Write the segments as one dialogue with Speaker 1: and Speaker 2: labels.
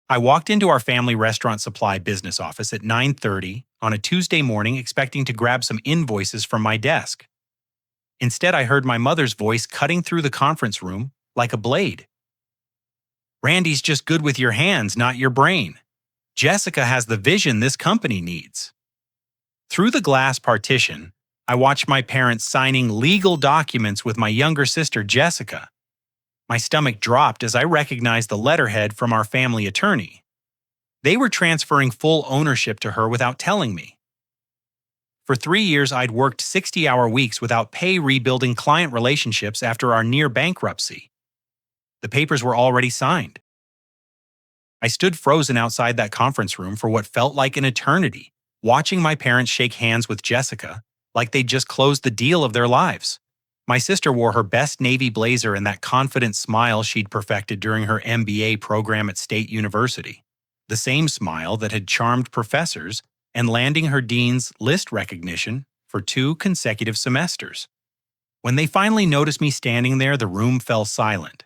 Speaker 1: I walked into our family restaurant supply business office at 9:30 on a Tuesday morning expecting to grab some invoices from my desk. Instead, I heard my mother's voice cutting through the conference room like a blade. "Randy's just good with your hands, not your brain. Jessica has the vision this company needs." Through the glass partition, I watched my parents signing legal documents with my younger sister, Jessica. My stomach dropped as I recognized the letterhead from our family attorney. They were transferring full ownership to her without telling me. For 3 years, I'd worked 60-hour weeks without pay rebuilding client relationships after our near bankruptcy. The papers were already signed. I stood frozen outside that conference room for what felt like an eternity, watching my parents shake hands with Jessica like they'd just closed the deal of their lives. My sister wore her best navy blazer and that confident smile she'd perfected during her MBA program at State University, the same smile that had charmed professors and landing her dean's list recognition for 2 consecutive semesters. When they finally noticed me standing there, the room fell silent.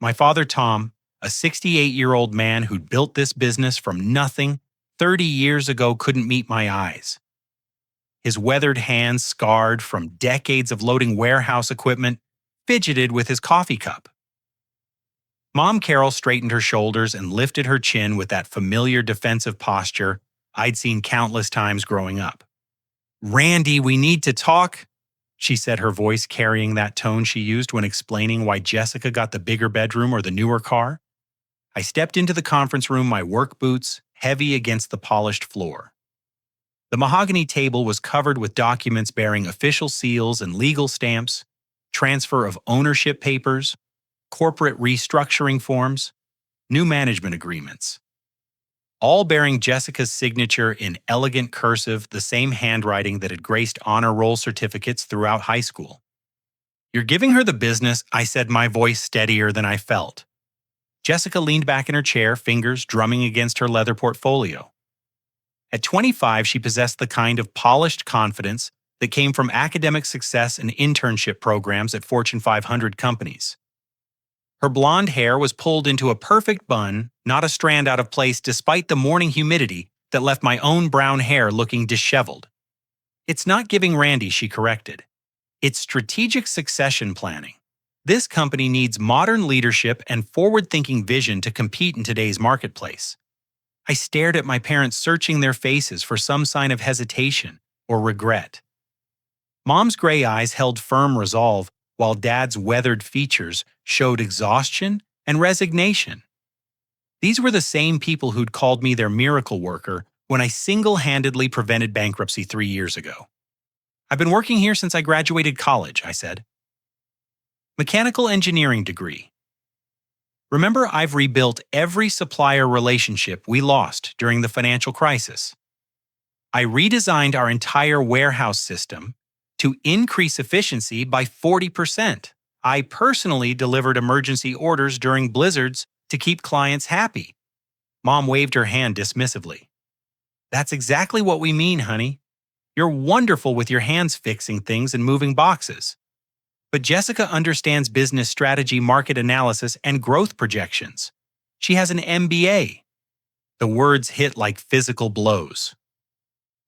Speaker 1: My father, Tom, a 68-year-old man who'd built this business from nothing 30 years ago, couldn't meet my eyes. His weathered hands, scarred from decades of loading warehouse equipment, fidgeted with his coffee cup. Mom Carol straightened her shoulders and lifted her chin with that familiar defensive posture I'd seen countless times growing up. "Randy, we need to talk," she said, her voice carrying that tone she used when explaining why Jessica got the bigger bedroom or the newer car. I stepped into the conference room, my work boots heavy against the polished floor. The mahogany table was covered with documents bearing official seals and legal stamps, transfer of ownership papers, corporate restructuring forms, new management agreements, all bearing Jessica's signature in elegant cursive, the same handwriting that had graced honor roll certificates throughout high school. "You're giving her the business," I said, my voice steadier than I felt. Jessica leaned back in her chair, fingers drumming against her leather portfolio. At 25, she possessed the kind of polished confidence that came from academic success and internship programs at Fortune 500 companies. Her blonde hair was pulled into a perfect bun, not a strand out of place despite the morning humidity that left my own brown hair looking disheveled. "It's not giving Randy," she corrected. "It's strategic succession planning. This company needs modern leadership and forward-thinking vision to compete in today's marketplace." I stared at my parents, searching their faces for some sign of hesitation or regret. Mom's gray eyes held firm resolve, while Dad's weathered features showed exhaustion and resignation. These were the same people who'd called me their miracle worker when I single-handedly prevented bankruptcy 3 years ago. "I've been working here since I graduated college," I said. "Mechanical engineering degree. Remember, I've rebuilt every supplier relationship we lost during the financial crisis. I redesigned our entire warehouse system to increase efficiency by 40%. I personally delivered emergency orders during blizzards to keep clients happy." Mom waved her hand dismissively. "That's exactly what we mean, honey. You're wonderful with your hands fixing things and moving boxes. But Jessica understands business strategy, market analysis, and growth projections. She has an MBA. The words hit like physical blows.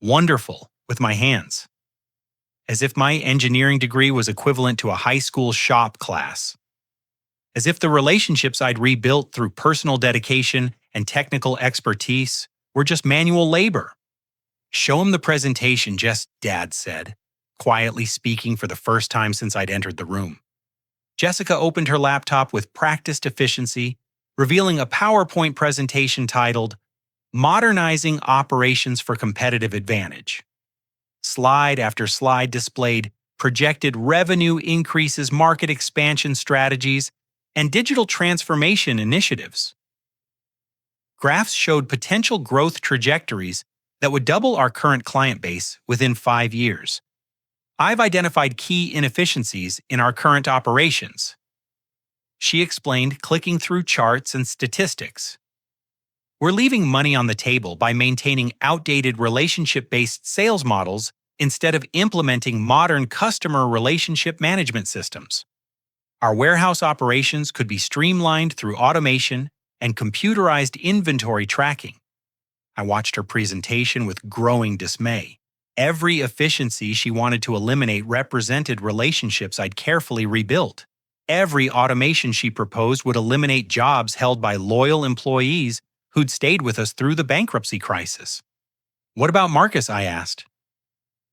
Speaker 1: Wonderful with my hands. As if my engineering degree was equivalent to a high school shop class. As if the relationships I'd rebuilt through personal dedication and technical expertise were just manual labor. "Show him the presentation," Dad said, quietly speaking for the first time since I'd entered the room. Jessica opened her laptop with practiced efficiency, revealing a PowerPoint presentation titled, "Modernizing Operations for Competitive Advantage." Slide after slide displayed projected revenue increases, market expansion strategies, and digital transformation initiatives. Graphs showed potential growth trajectories that would double our current client base within 5 years. "I've identified key inefficiencies in our current operations," she explained, clicking through charts and statistics. "We're leaving money on the table by maintaining outdated relationship-based sales models instead of implementing modern customer relationship management systems. Our warehouse operations could be streamlined through automation and computerized inventory tracking. I watched her presentation with growing dismay. Every efficiency she wanted to eliminate represented relationships I'd carefully rebuilt. Every automation she proposed would eliminate jobs held by loyal employees who'd stayed with us through the bankruptcy crisis. "What about Marcus?" I asked.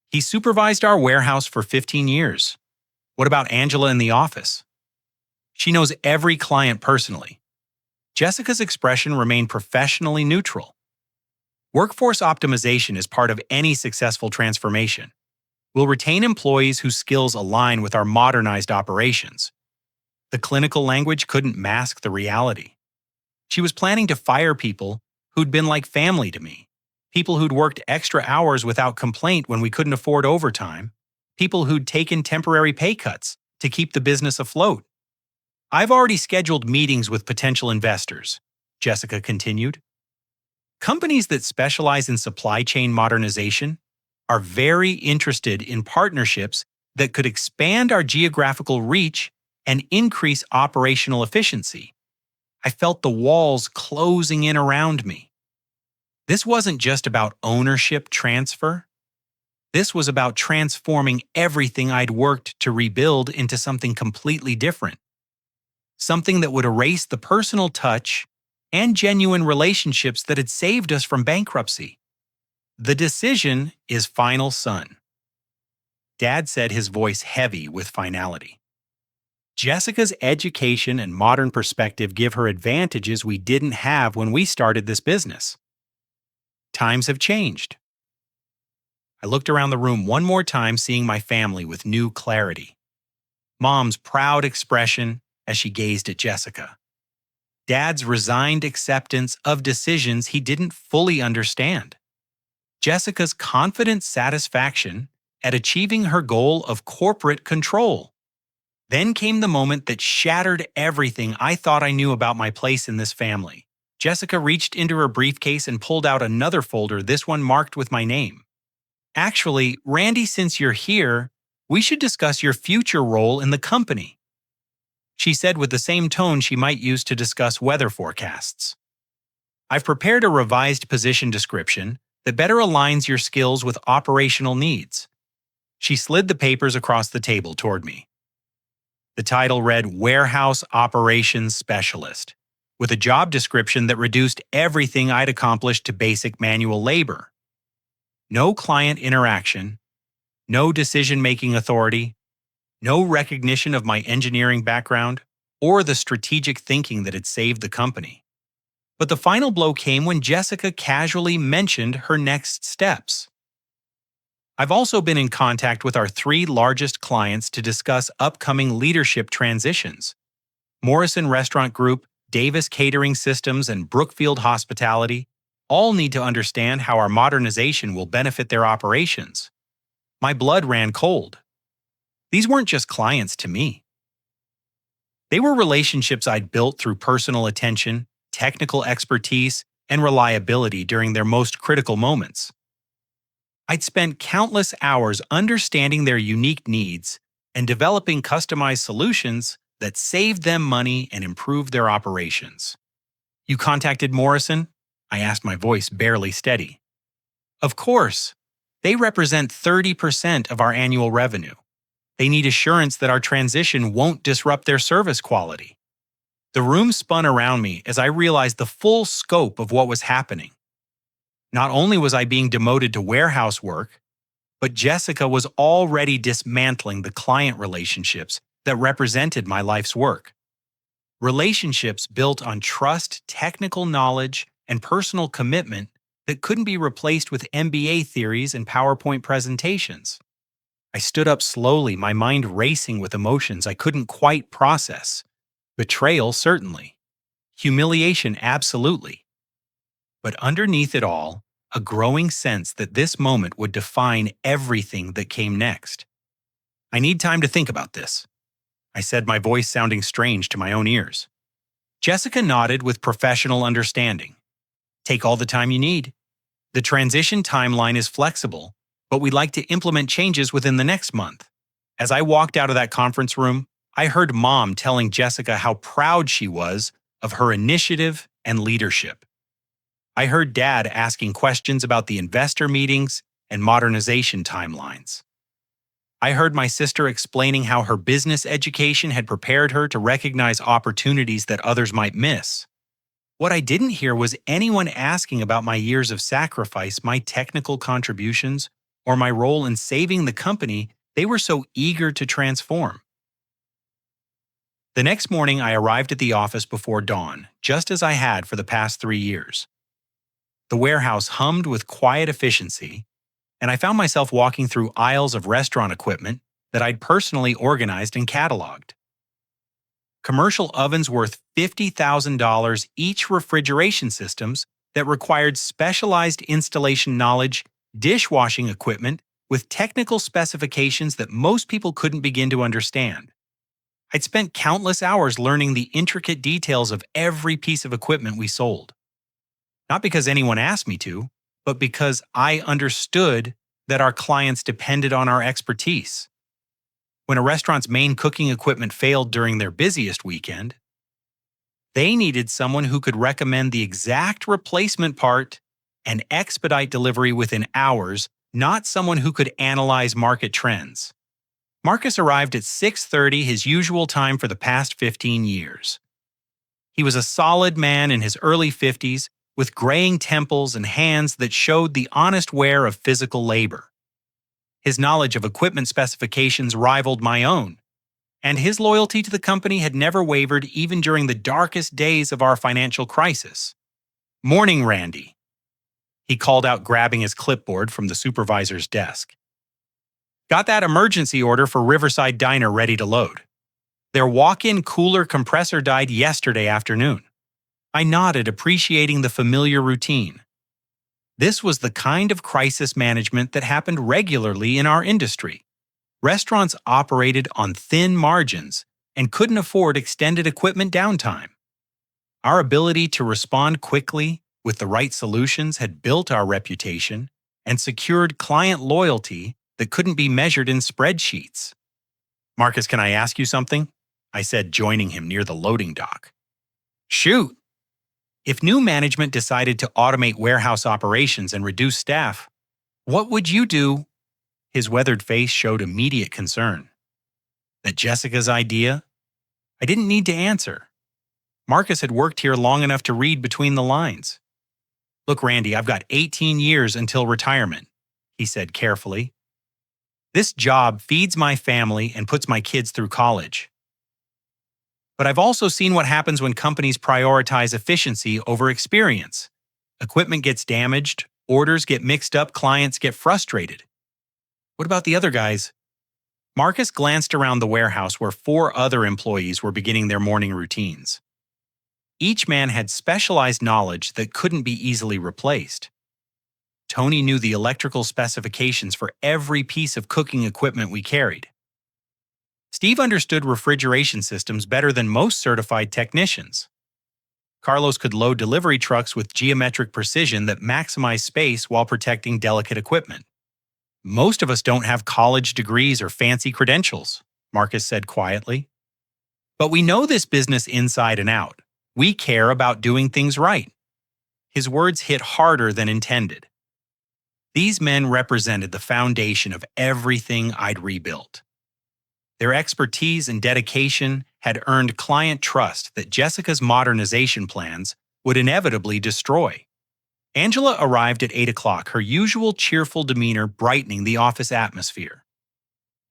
Speaker 1: "He supervised our warehouse for 15 years. What about Angela in the office?" "She knows every client personally." Jessica's expression remained professionally neutral. Workforce optimization is part of any successful transformation. We'll retain employees whose skills align with our modernized operations. The clinical language couldn't mask the reality. She was planning to fire people who'd been like family to me, people who'd worked extra hours without complaint when we couldn't afford overtime, people who'd taken temporary pay cuts to keep the business afloat. "I've already scheduled meetings with potential investors," Jessica continued. "Companies that specialize in supply chain modernization are very interested in partnerships that could expand our geographical reach and increase operational efficiency." I felt the walls closing in around me. This wasn't just about ownership transfer. This was about transforming everything I'd worked to rebuild into something completely different. Something that would erase the personal touch and genuine relationships that had saved us from bankruptcy. "The decision is final, son," Dad said, his voice heavy with finality. Jessica's education and modern perspective give her advantages we didn't have when we started this business. Times have changed. I looked around the room one more time, seeing my family with new clarity. Mom's proud expression as she gazed at Jessica. Dad's resigned acceptance of decisions he didn't fully understand. Jessica's confident satisfaction at achieving her goal of corporate control. Then came the moment that shattered everything I thought I knew about my place in this family. Jessica reached into her briefcase and pulled out another folder, this one marked with my name. "Actually, Randy, since you're here, we should discuss your future role in the company," she said with the same tone she might use to discuss weather forecasts. "I've prepared a revised position description that better aligns your skills with operational needs." She slid the papers across the table toward me. The title read Warehouse Operations Specialist, with a job description that reduced everything I'd accomplished to basic manual labor. No client interaction, no decision-making authority, no recognition of my engineering background or the strategic thinking that had saved the company. But the final blow came when Jessica casually mentioned her next steps. "I've also been in contact with our 3 largest clients to discuss upcoming leadership transitions. Morrison Restaurant Group, Davis Catering Systems, and Brookfield Hospitality all need to understand how our modernization will benefit their operations." My blood ran cold. These weren't just clients to me. They were relationships I'd built through personal attention, technical expertise, and reliability during their most critical moments. I'd spent countless hours understanding their unique needs and developing customized solutions that saved them money and improved their operations. "You contacted Morrison?" I asked, my voice barely steady. "Of course. They represent 30% of our annual revenue. They need assurance that our transition won't disrupt their service quality." The room spun around me as I realized the full scope of what was happening. Not only was I being demoted to warehouse work, but Jessica was already dismantling the client relationships that represented my life's work. Relationships built on trust, technical knowledge, and personal commitment that couldn't be replaced with MBA theories and PowerPoint presentations. I stood up slowly, my mind racing with emotions I couldn't quite process. Betrayal, certainly. Humiliation, absolutely. But underneath it all, a growing sense that this moment would define everything that came next. "I need time to think about this," I said, my voice sounding strange to my own ears. Jessica nodded with professional understanding. "Take all the time you need. The transition timeline is flexible, but we'd like to implement changes within the next month." As I walked out of that conference room, I heard Mom telling Jessica how proud she was of her initiative and leadership. I heard Dad asking questions about the investor meetings and modernization timelines. I heard my sister explaining how her business education had prepared her to recognize opportunities that others might miss. What I didn't hear was anyone asking about my years of sacrifice, my technical contributions, or my role in saving the company they were so eager to transform. The next morning, I arrived at the office before dawn, just as I had for the past 3 years. The warehouse hummed with quiet efficiency, and I found myself walking through aisles of restaurant equipment that I'd personally organized and cataloged. Commercial ovens worth $50,000 each, refrigeration systems that required specialized installation knowledge, dishwashing equipment with technical specifications that most people couldn't begin to understand. I'd spent countless hours learning the intricate details of every piece of equipment we sold. Not because anyone asked me to, but because I understood that our clients depended on our expertise. When a restaurant's main cooking equipment failed during their busiest weekend, they needed someone who could recommend the exact replacement part and expedite delivery within hours, not someone who could analyze market trends. Marcus arrived at 6:30, his usual time for the past 15 years. He was a solid man in his early 50s, with graying temples and hands that showed the honest wear of physical labor. His knowledge of equipment specifications rivaled my own, and his loyalty to the company had never wavered even during the darkest days of our financial crisis. "Morning, Randy," he called out, grabbing his clipboard from the supervisor's desk. "Got that emergency order for Riverside Diner ready to load. Their walk-in cooler compressor died yesterday afternoon." I nodded, appreciating the familiar routine. This was the kind of crisis management that happened regularly in our industry. Restaurants operated on thin margins and couldn't afford extended equipment downtime. Our ability to respond quickly with the right solutions had built our reputation and secured client loyalty that couldn't be measured in spreadsheets. "Marcus, can I ask you something?" I said, joining him near the loading dock. "Shoot." "If new management decided to automate warehouse operations and reduce staff, what would you do?" His weathered face showed immediate concern. That Jessica's idea? I didn't need to answer. Marcus had worked here long enough to read between the lines. "Look, Randy, I've got 18 years until retirement," he said carefully. "This job feeds my family and puts my kids through college. But I've also seen what happens when companies prioritize efficiency over experience. Equipment gets damaged, orders get mixed up, clients get frustrated. What about the other guys?" Marcus glanced around the warehouse where 4 other employees were beginning their morning routines. Each man had specialized knowledge that couldn't be easily replaced. Tony knew the electrical specifications for every piece of cooking equipment we carried. Steve understood refrigeration systems better than most certified technicians. Carlos could load delivery trucks with geometric precision that maximized space while protecting delicate equipment. "Most of us don't have college degrees or fancy credentials," Marcus said quietly. "But we know this business inside and out. We care about doing things right." His words hit harder than intended. These men represented the foundation of everything I'd rebuilt. Their expertise and dedication had earned client trust that Jessica's modernization plans would inevitably destroy. Angela arrived at 8 o'clock, her usual cheerful demeanor brightening the office atmosphere.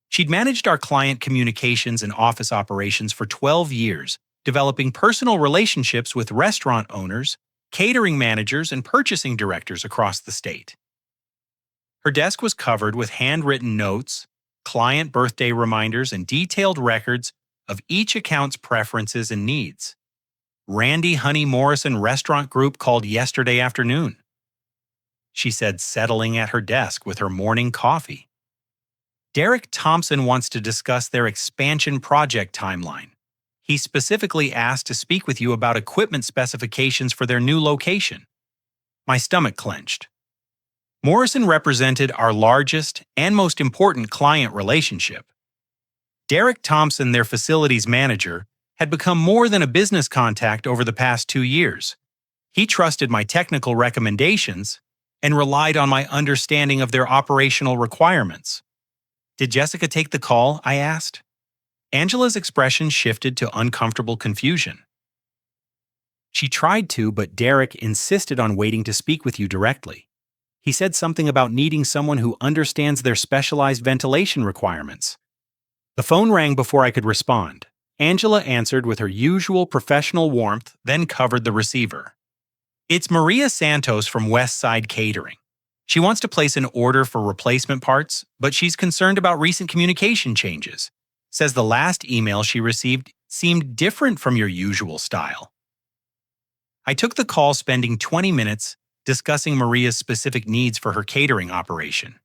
Speaker 1: She'd managed our client communications and office operations for 12 years, developing personal relationships with restaurant owners, catering managers, and purchasing directors across the state. Her desk was covered with handwritten notes, client birthday reminders, and detailed records of each account's preferences and needs. "Randy Honey Morrison Restaurant Group called yesterday afternoon," she said, settling at her desk with her morning coffee. "Derek Thompson wants to discuss their expansion project timeline. He specifically asked to speak with you about equipment specifications for their new location." My stomach clenched. Morrison represented our largest and most important client relationship. Derek Thompson, their facilities manager, had become more than a business contact over the past 2 years. He trusted my technical recommendations and relied on my understanding of their operational requirements. Did Jessica take the call? I asked. Angela's expression shifted to uncomfortable confusion. She tried to, but Derek insisted on waiting to speak with you directly. He said something about needing someone who understands their specialized ventilation requirements. The phone rang before I could respond. Angela answered with her usual professional warmth, then covered the receiver. It's Maria Santos from West Side Catering. She wants to place an order for replacement parts, but she's concerned about recent communication changes. Says the last email she received seemed different from your usual style. I took the call, spending 20 minutes discussing Maria's specific needs for her catering operation.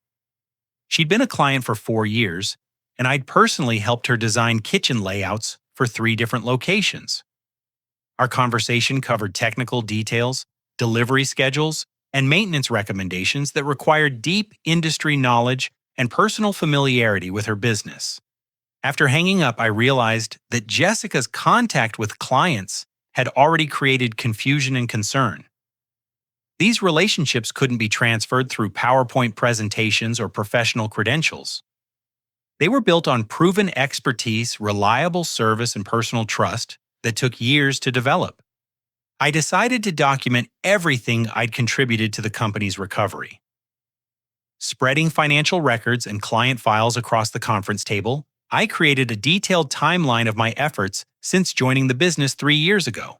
Speaker 1: She'd been a client for 4 years, and I'd personally helped her design kitchen layouts for 3 different locations. Our conversation covered technical details, delivery schedules, and maintenance recommendations that required deep industry knowledge and personal familiarity with her business. After hanging up, I realized that Jessica's contact with clients had already created confusion and concern. These relationships couldn't be transferred through PowerPoint presentations or professional credentials. They were built on proven expertise, reliable service, and personal trust that took years to develop. I decided to document everything I'd contributed to the company's recovery. Spreading financial records and client files across the conference table, I created a detailed timeline of my efforts since joining the business 3 years ago.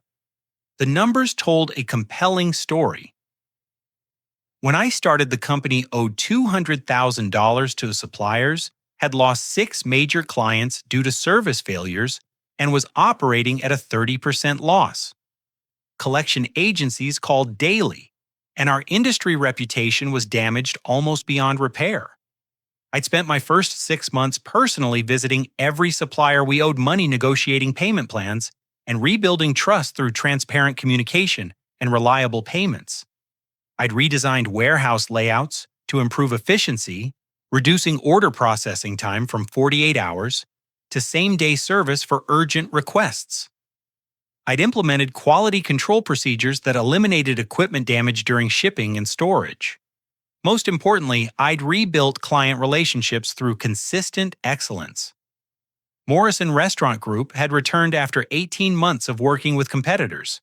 Speaker 1: The numbers told a compelling story. When I started, the company owed $200,000 to suppliers, had lost 6 major clients due to service failures, and was operating at a 30% loss. Collection agencies called daily, and our industry reputation was damaged almost beyond repair. I'd spent my first 6 months personally visiting every supplier we owed money, negotiating payment plans, and rebuilding trust through transparent communication and reliable payments. I'd redesigned warehouse layouts to improve efficiency, reducing order processing time from 48 hours to same-day service for urgent requests. I'd implemented quality control procedures that eliminated equipment damage during shipping and storage. Most importantly, I'd rebuilt client relationships through consistent excellence. Morrison Restaurant Group had returned after 18 months of working with competitors.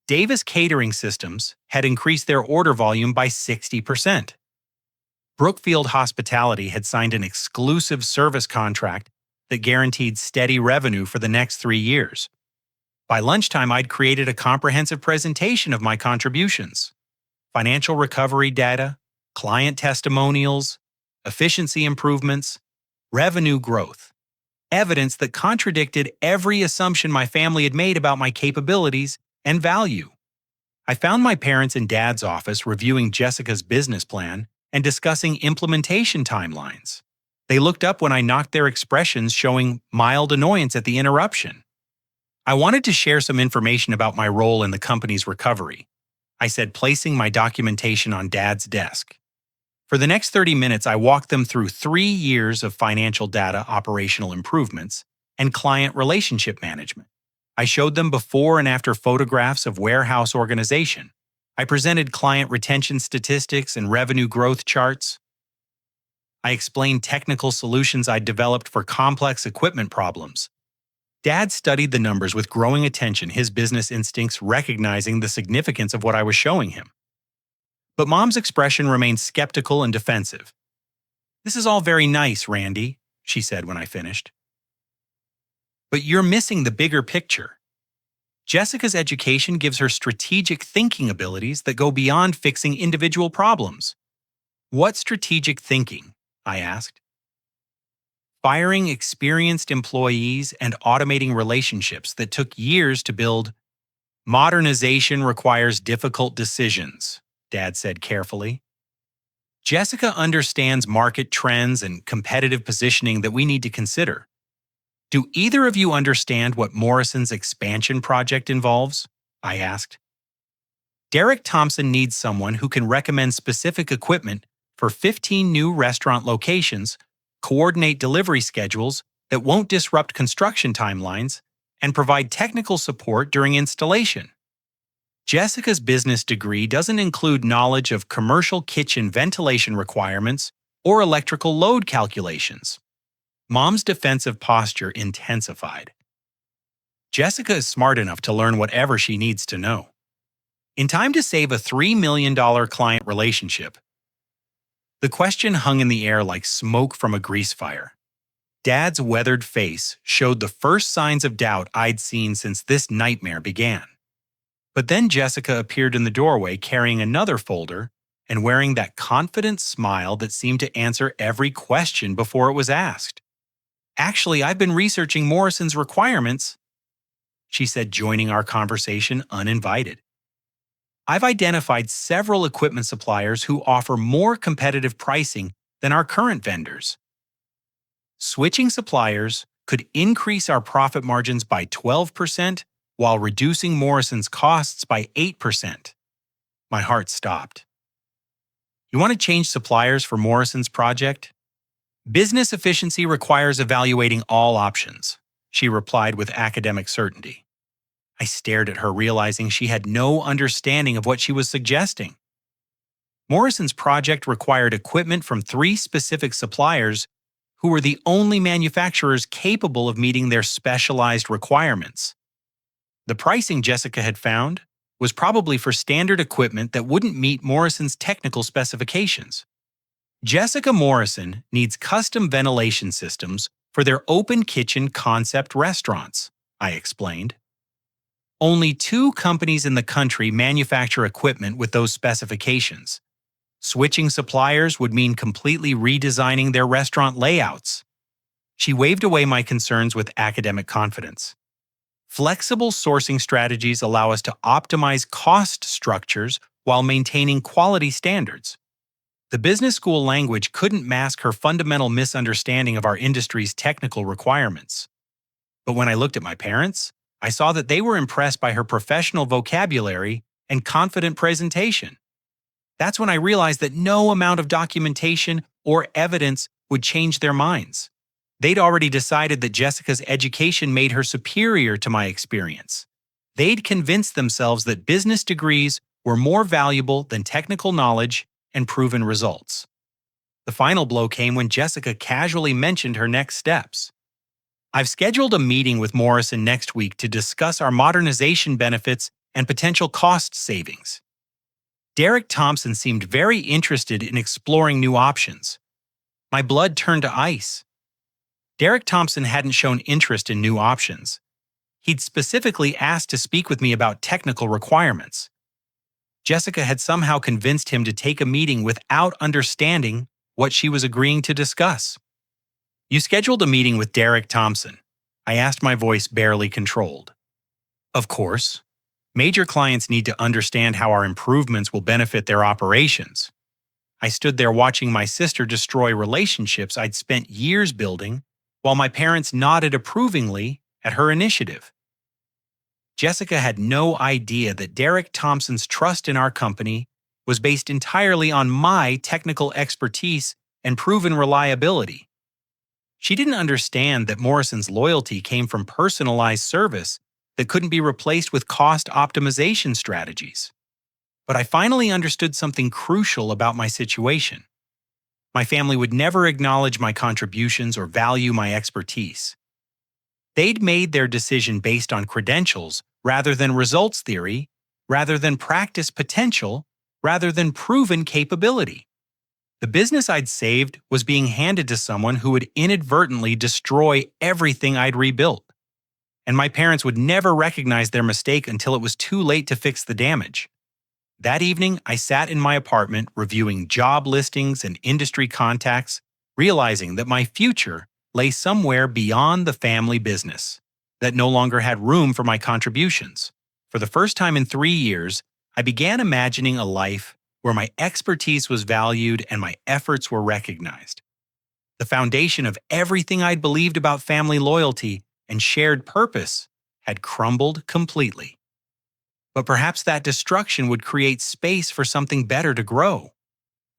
Speaker 1: Davis Catering Systems had increased their order volume by 60%. Brookfield Hospitality had signed an exclusive service contract that guaranteed steady revenue for the next 3 years. By lunchtime, I'd created a comprehensive presentation of my contributions: financial recovery data, client testimonials, efficiency improvements, revenue growth, evidence that contradicted every assumption my family had made about my capabilities and value. I found my parents in Dad's office reviewing Jessica's business plan and discussing implementation timelines. They looked up when I knocked, their expressions showing mild annoyance at the interruption. I wanted to share some information about my role in the company's recovery, I said, placing my documentation on Dad's desk. For the next 30 minutes, I walked them through 3 years of financial data, operational improvements, and client relationship management. I showed them before and after photographs of warehouse organization. I presented client retention statistics and revenue growth charts. I explained technical solutions I'd developed for complex equipment problems. Dad studied the numbers with growing attention, his business instincts recognizing the significance of what I was showing him. But Mom's expression remained skeptical and defensive. "This is all very nice, Randy," she said when I finished. "But you're missing the bigger picture. Jessica's education gives her strategic thinking abilities that go beyond fixing individual problems." "What strategic thinking?" I asked. "Firing experienced employees and automating relationships that took years to build." "Modernization requires difficult decisions," Dad said carefully. "Jessica understands market trends and competitive positioning that we need to consider. Do either of you understand what Morrison's expansion project involves?" I asked. "Derek Thompson needs someone who can recommend specific equipment for 15 new restaurant locations, coordinate delivery schedules that won't disrupt construction timelines, and provide technical support during installation. Jessica's business degree doesn't include knowledge of commercial kitchen ventilation requirements or electrical load calculations. Mom's defensive posture intensified. Jessica is smart enough to learn whatever she needs to know. In time to save a $3 million client relationship, the question hung in the air like smoke from a grease fire. Dad's weathered face showed the first signs of doubt I'd seen since this nightmare began. But then Jessica appeared in the doorway carrying another folder and wearing that confident smile that seemed to answer every question before it was asked. "Actually, I've been researching Morrison's requirements," she said, joining our conversation uninvited. "I've identified several equipment suppliers who offer more competitive pricing than our current vendors. Switching suppliers could increase our profit margins by 12% while reducing Morrison's costs by 8%. My heart stopped. "You want to change suppliers for Morrison's project?" "Business efficiency requires evaluating all options," she replied with academic certainty. I stared at her, realizing she had no understanding of what she was suggesting. Morrison's project required equipment from 3 specific suppliers who were the only manufacturers capable of meeting their specialized requirements. The pricing Jessica had found was probably for standard equipment that wouldn't meet Morrison's technical specifications. Jessica Morrison needs custom ventilation systems for their open kitchen concept restaurants, I explained. Only 2 companies in the country manufacture equipment with those specifications. Switching suppliers would mean completely redesigning their restaurant layouts. She waved away my concerns with academic confidence. Flexible sourcing strategies allow us to optimize cost structures while maintaining quality standards. The business school language couldn't mask her fundamental misunderstanding of our industry's technical requirements. But when I looked at my parents, I saw that they were impressed by her professional vocabulary and confident presentation. That's when I realized that no amount of documentation or evidence would change their minds. They'd already decided that Jessica's education made her superior to my experience. They'd convinced themselves that business degrees were more valuable than technical knowledge and proven results. The final blow came when Jessica casually mentioned her next steps. "I've scheduled a meeting with Morrison next week to discuss our modernization benefits and potential cost savings." Derek Thompson seemed very interested in exploring new options. My blood turned to ice. Derek Thompson hadn't shown interest in new options. He'd specifically asked to speak with me about technical requirements. Jessica had somehow convinced him to take a meeting without understanding what she was agreeing to discuss. "You scheduled a meeting with Derek Thompson?" I asked, my voice barely controlled. "Of course. Major clients need to understand how our improvements will benefit their operations." I stood there watching my sister destroy relationships I'd spent years building, while my parents nodded approvingly at her initiative. Jessica had no idea that Derek Thompson's trust in our company was based entirely on my technical expertise and proven reliability. She didn't understand that Morrison's loyalty came from personalized service that couldn't be replaced with cost optimization strategies. But I finally understood something crucial about my situation. My family would never acknowledge my contributions or value my expertise. They'd made their decision based on credentials rather than results theory, rather than practice potential, rather than proven capability. The business I'd saved was being handed to someone who would inadvertently destroy everything I'd rebuilt. And my parents would never recognize their mistake until it was too late to fix the damage. That evening, I sat in my apartment reviewing job listings and industry contacts, realizing that my future lay somewhere beyond the family business, that no longer had room for my contributions. For the first time in 3 years, I began imagining a life where my expertise was valued and my efforts were recognized. The foundation of everything I'd believed about family loyalty and shared purpose had crumbled completely. But perhaps that destruction would create space for something better to grow.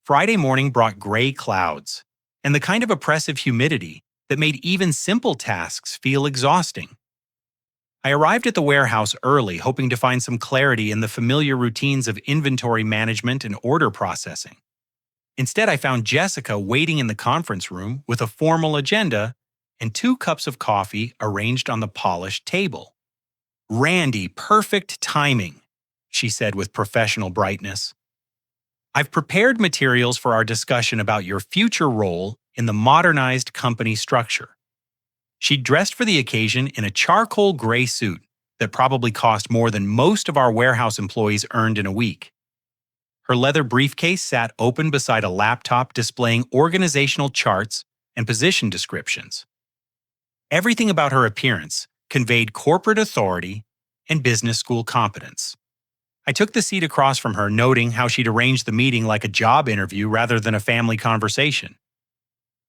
Speaker 1: Friday morning brought gray clouds and the kind of oppressive humidity that made even simple tasks feel exhausting. I arrived at the warehouse early, hoping to find some clarity in the familiar routines of inventory management and order processing. Instead, I found Jessica waiting in the conference room with a formal agenda and 2 cups of coffee arranged on the polished table. "Randy, perfect timing," she said with professional brightness. "I've prepared materials for our discussion about your future role in the modernized company structure." She dressed for the occasion in a charcoal gray suit that probably cost more than most of our warehouse employees earned in a week. Her leather briefcase sat open beside a laptop displaying organizational charts and position descriptions. Everything about her appearance conveyed corporate authority and business school competence. I took the seat across from her, noting how she'd arranged the meeting like a job interview rather than a family conversation.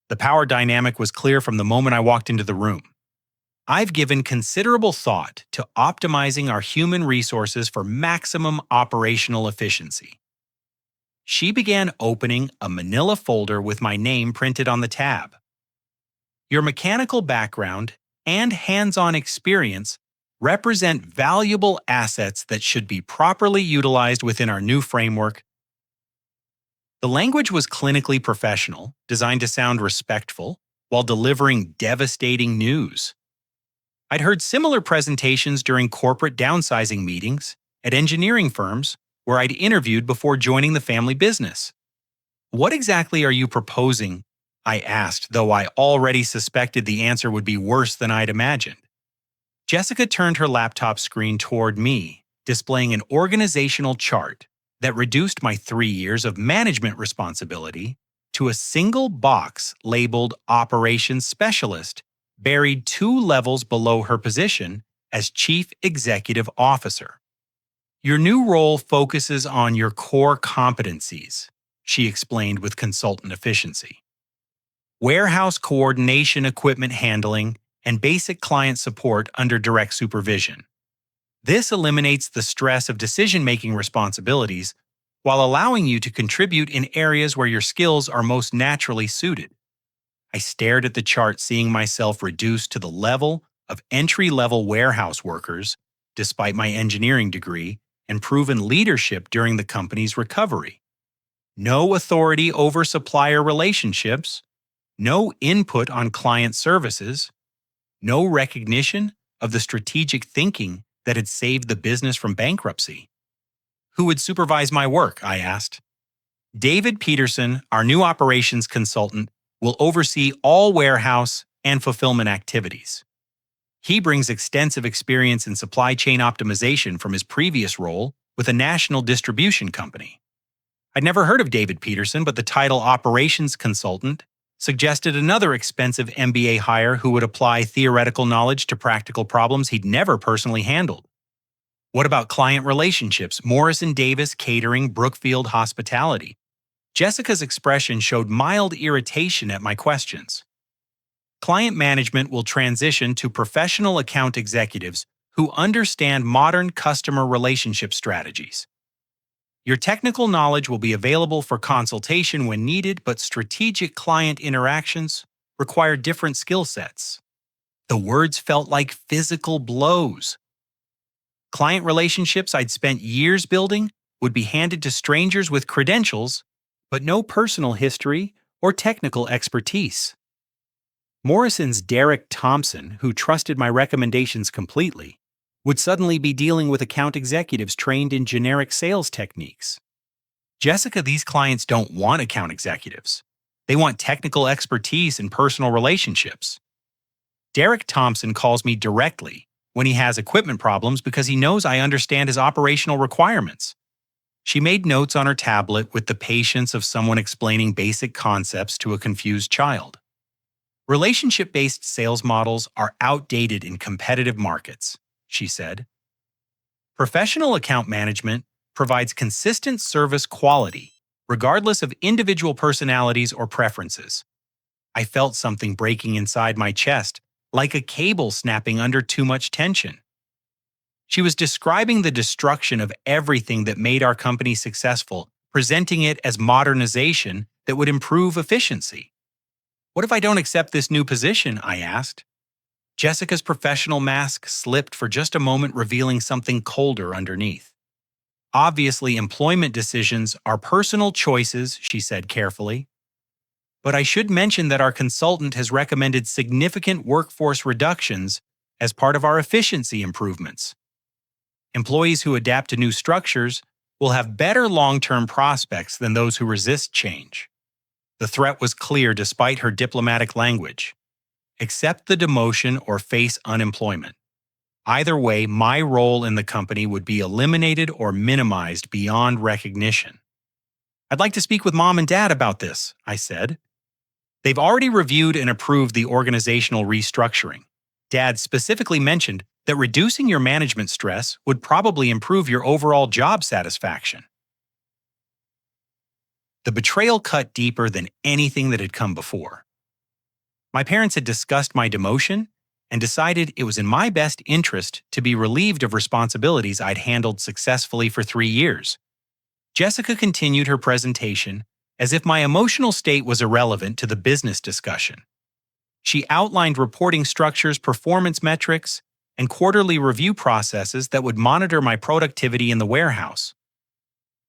Speaker 1: The power dynamic was clear from the moment I walked into the room. I've given considerable thought to optimizing our human resources for maximum operational efficiency. She began opening a manila folder with my name printed on the tab. "Your mechanical background and hands-on experience represent valuable assets that should be properly utilized within our new framework." The language was clinically professional, designed to sound respectful, while delivering devastating news. I'd heard similar presentations during corporate downsizing meetings at engineering firms where I'd interviewed before joining the family business. "What exactly are you proposing?" I asked, though I already suspected the answer would be worse than I'd imagined. Jessica turned her laptop screen toward me, displaying an organizational chart that reduced my 3 years of management responsibility to a single box labeled Operations Specialist, buried 2 levels below her position as Chief Executive Officer. "Your new role focuses on your core competencies," she explained with consultant efficiency. "Warehouse coordination, equipment handling, and basic client support under direct supervision. This eliminates the stress of decision-making responsibilities while allowing you to contribute in areas where your skills are most naturally suited." I stared at the chart, seeing myself reduced to the level of entry-level warehouse workers, despite my engineering degree and proven leadership during the company's recovery. No authority over supplier relationships, no input on client services, no recognition of the strategic thinking that had saved the business from bankruptcy. "Who would supervise my work?" I asked. "David Peterson, our new operations consultant, will oversee all warehouse and fulfillment activities. He brings extensive experience in supply chain optimization from his previous role with a national distribution company." I'd never heard of David Peterson, but the title operations consultant suggested another expensive MBA hire who would apply theoretical knowledge to practical problems he'd never personally handled. "What about client relationships? Morrison Davis Catering, Brookfield Hospitality." Jessica's expression showed mild irritation at my questions. "Client management will transition to professional account executives who understand modern customer relationship strategies. Your technical knowledge will be available for consultation when needed, but strategic client interactions require different skill sets." The words felt like physical blows. Client relationships I'd spent years building would be handed to strangers with credentials, but no personal history or technical expertise. Morrison's Derek Thompson, who trusted my recommendations completely, would suddenly be dealing with account executives trained in generic sales techniques. "Jessica, these clients don't want account executives. They want technical expertise and personal relationships. Derek Thompson calls me directly when he has equipment problems because he knows I understand his operational requirements." She made notes on her tablet with the patience of someone explaining basic concepts to a confused child. "Relationship-based sales models are outdated in competitive markets," she said. "Professional account management provides consistent service quality, regardless of individual personalities or preferences." I felt something breaking inside my chest, like a cable snapping under too much tension. She was describing the destruction of everything that made our company successful, presenting it as modernization that would improve efficiency. "What if I don't accept this new position?" I asked. Jessica's professional mask slipped for just a moment, revealing something colder underneath. Obviously, employment decisions are personal choices, she said carefully. But I should mention that our consultant has recommended significant workforce reductions as part of our efficiency improvements. Employees who adapt to new structures will have better long-term prospects than those who resist change. The threat was clear despite her diplomatic language. Accept the demotion or face unemployment. Either way, my role in the company would be eliminated or minimized beyond recognition. I'd like to speak with Mom and Dad about this, I said. They've already reviewed and approved the organizational restructuring. Dad specifically mentioned that reducing your management stress would probably improve your overall job satisfaction. The betrayal cut deeper than anything that had come before. My parents had discussed my demotion and decided it was in my best interest to be relieved of responsibilities I'd handled successfully for 3 years. Jessica continued her presentation as if my emotional state was irrelevant to the business discussion. She outlined reporting structures, performance metrics, and quarterly review processes that would monitor my productivity in the warehouse.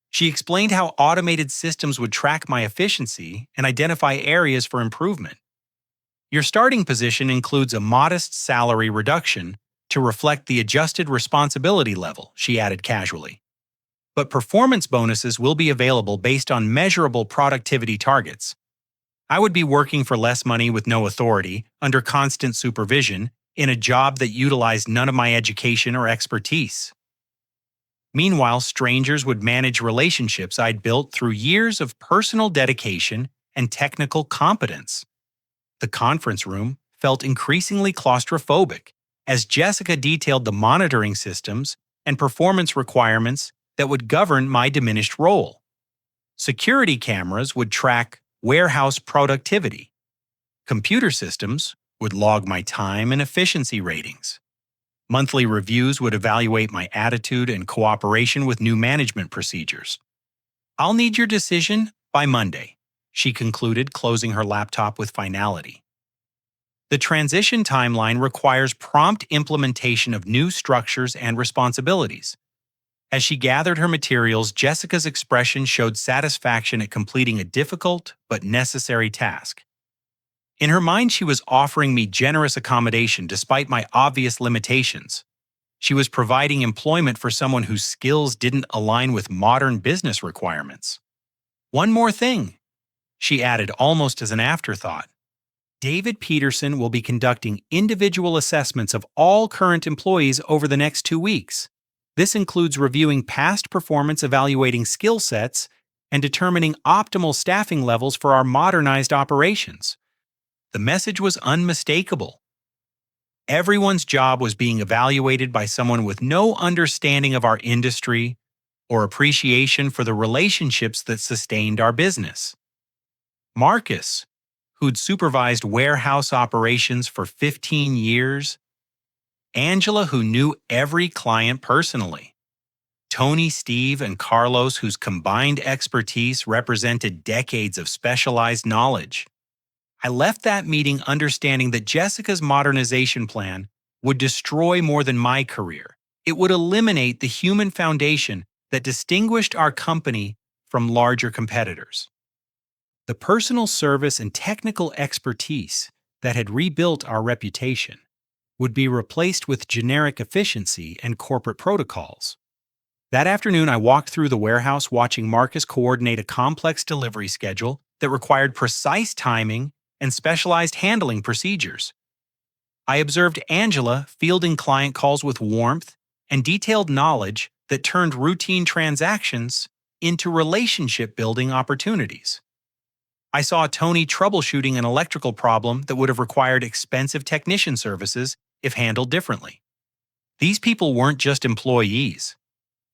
Speaker 1: She explained how automated systems would track my efficiency and identify areas for improvement. Your starting position includes a modest salary reduction to reflect the adjusted responsibility level, she added casually. But performance bonuses will be available based on measurable productivity targets. I would be working for less money with no authority, under constant supervision, in a job that utilized none of my education or expertise. Meanwhile, strangers would manage relationships I'd built through years of personal dedication and technical competence. The conference room felt increasingly claustrophobic as Jessica detailed the monitoring systems and performance requirements that would govern my diminished role. Security cameras would track warehouse productivity. Computer systems would log my time and efficiency ratings. Monthly reviews would evaluate my attitude and cooperation with new management procedures. I'll need your decision by Monday, she concluded, closing her laptop with finality. The transition timeline requires prompt implementation of new structures and responsibilities. As she gathered her materials, Jessica's expression showed satisfaction at completing a difficult but necessary task. In her mind, she was offering me generous accommodation despite my obvious limitations. She was providing employment for someone whose skills didn't align with modern business requirements. One more thing, she added almost as an afterthought. David Peterson will be conducting individual assessments of all current employees over the next 2 weeks. This includes reviewing past performance, evaluating skill sets, and determining optimal staffing levels for our modernized operations. The message was unmistakable. Everyone's job was being evaluated by someone with no understanding of our industry or appreciation for the relationships that sustained our business. Marcus, who'd supervised warehouse operations for 15 years, Angela, who knew every client personally, Tony, Steve, and Carlos, whose combined expertise represented decades of specialized knowledge. I left that meeting understanding that Jessica's modernization plan would destroy more than my career. It would eliminate the human foundation that distinguished our company from larger competitors. The personal service and technical expertise that had rebuilt our reputation would be replaced with generic efficiency and corporate protocols. That afternoon, I walked through the warehouse watching Marcus coordinate a complex delivery schedule that required precise timing and specialized handling procedures. I observed Angela fielding client calls with warmth and detailed knowledge that turned routine transactions into relationship-building opportunities. I saw Tony troubleshooting an electrical problem that would have required expensive technician services if handled differently. These people weren't just employees.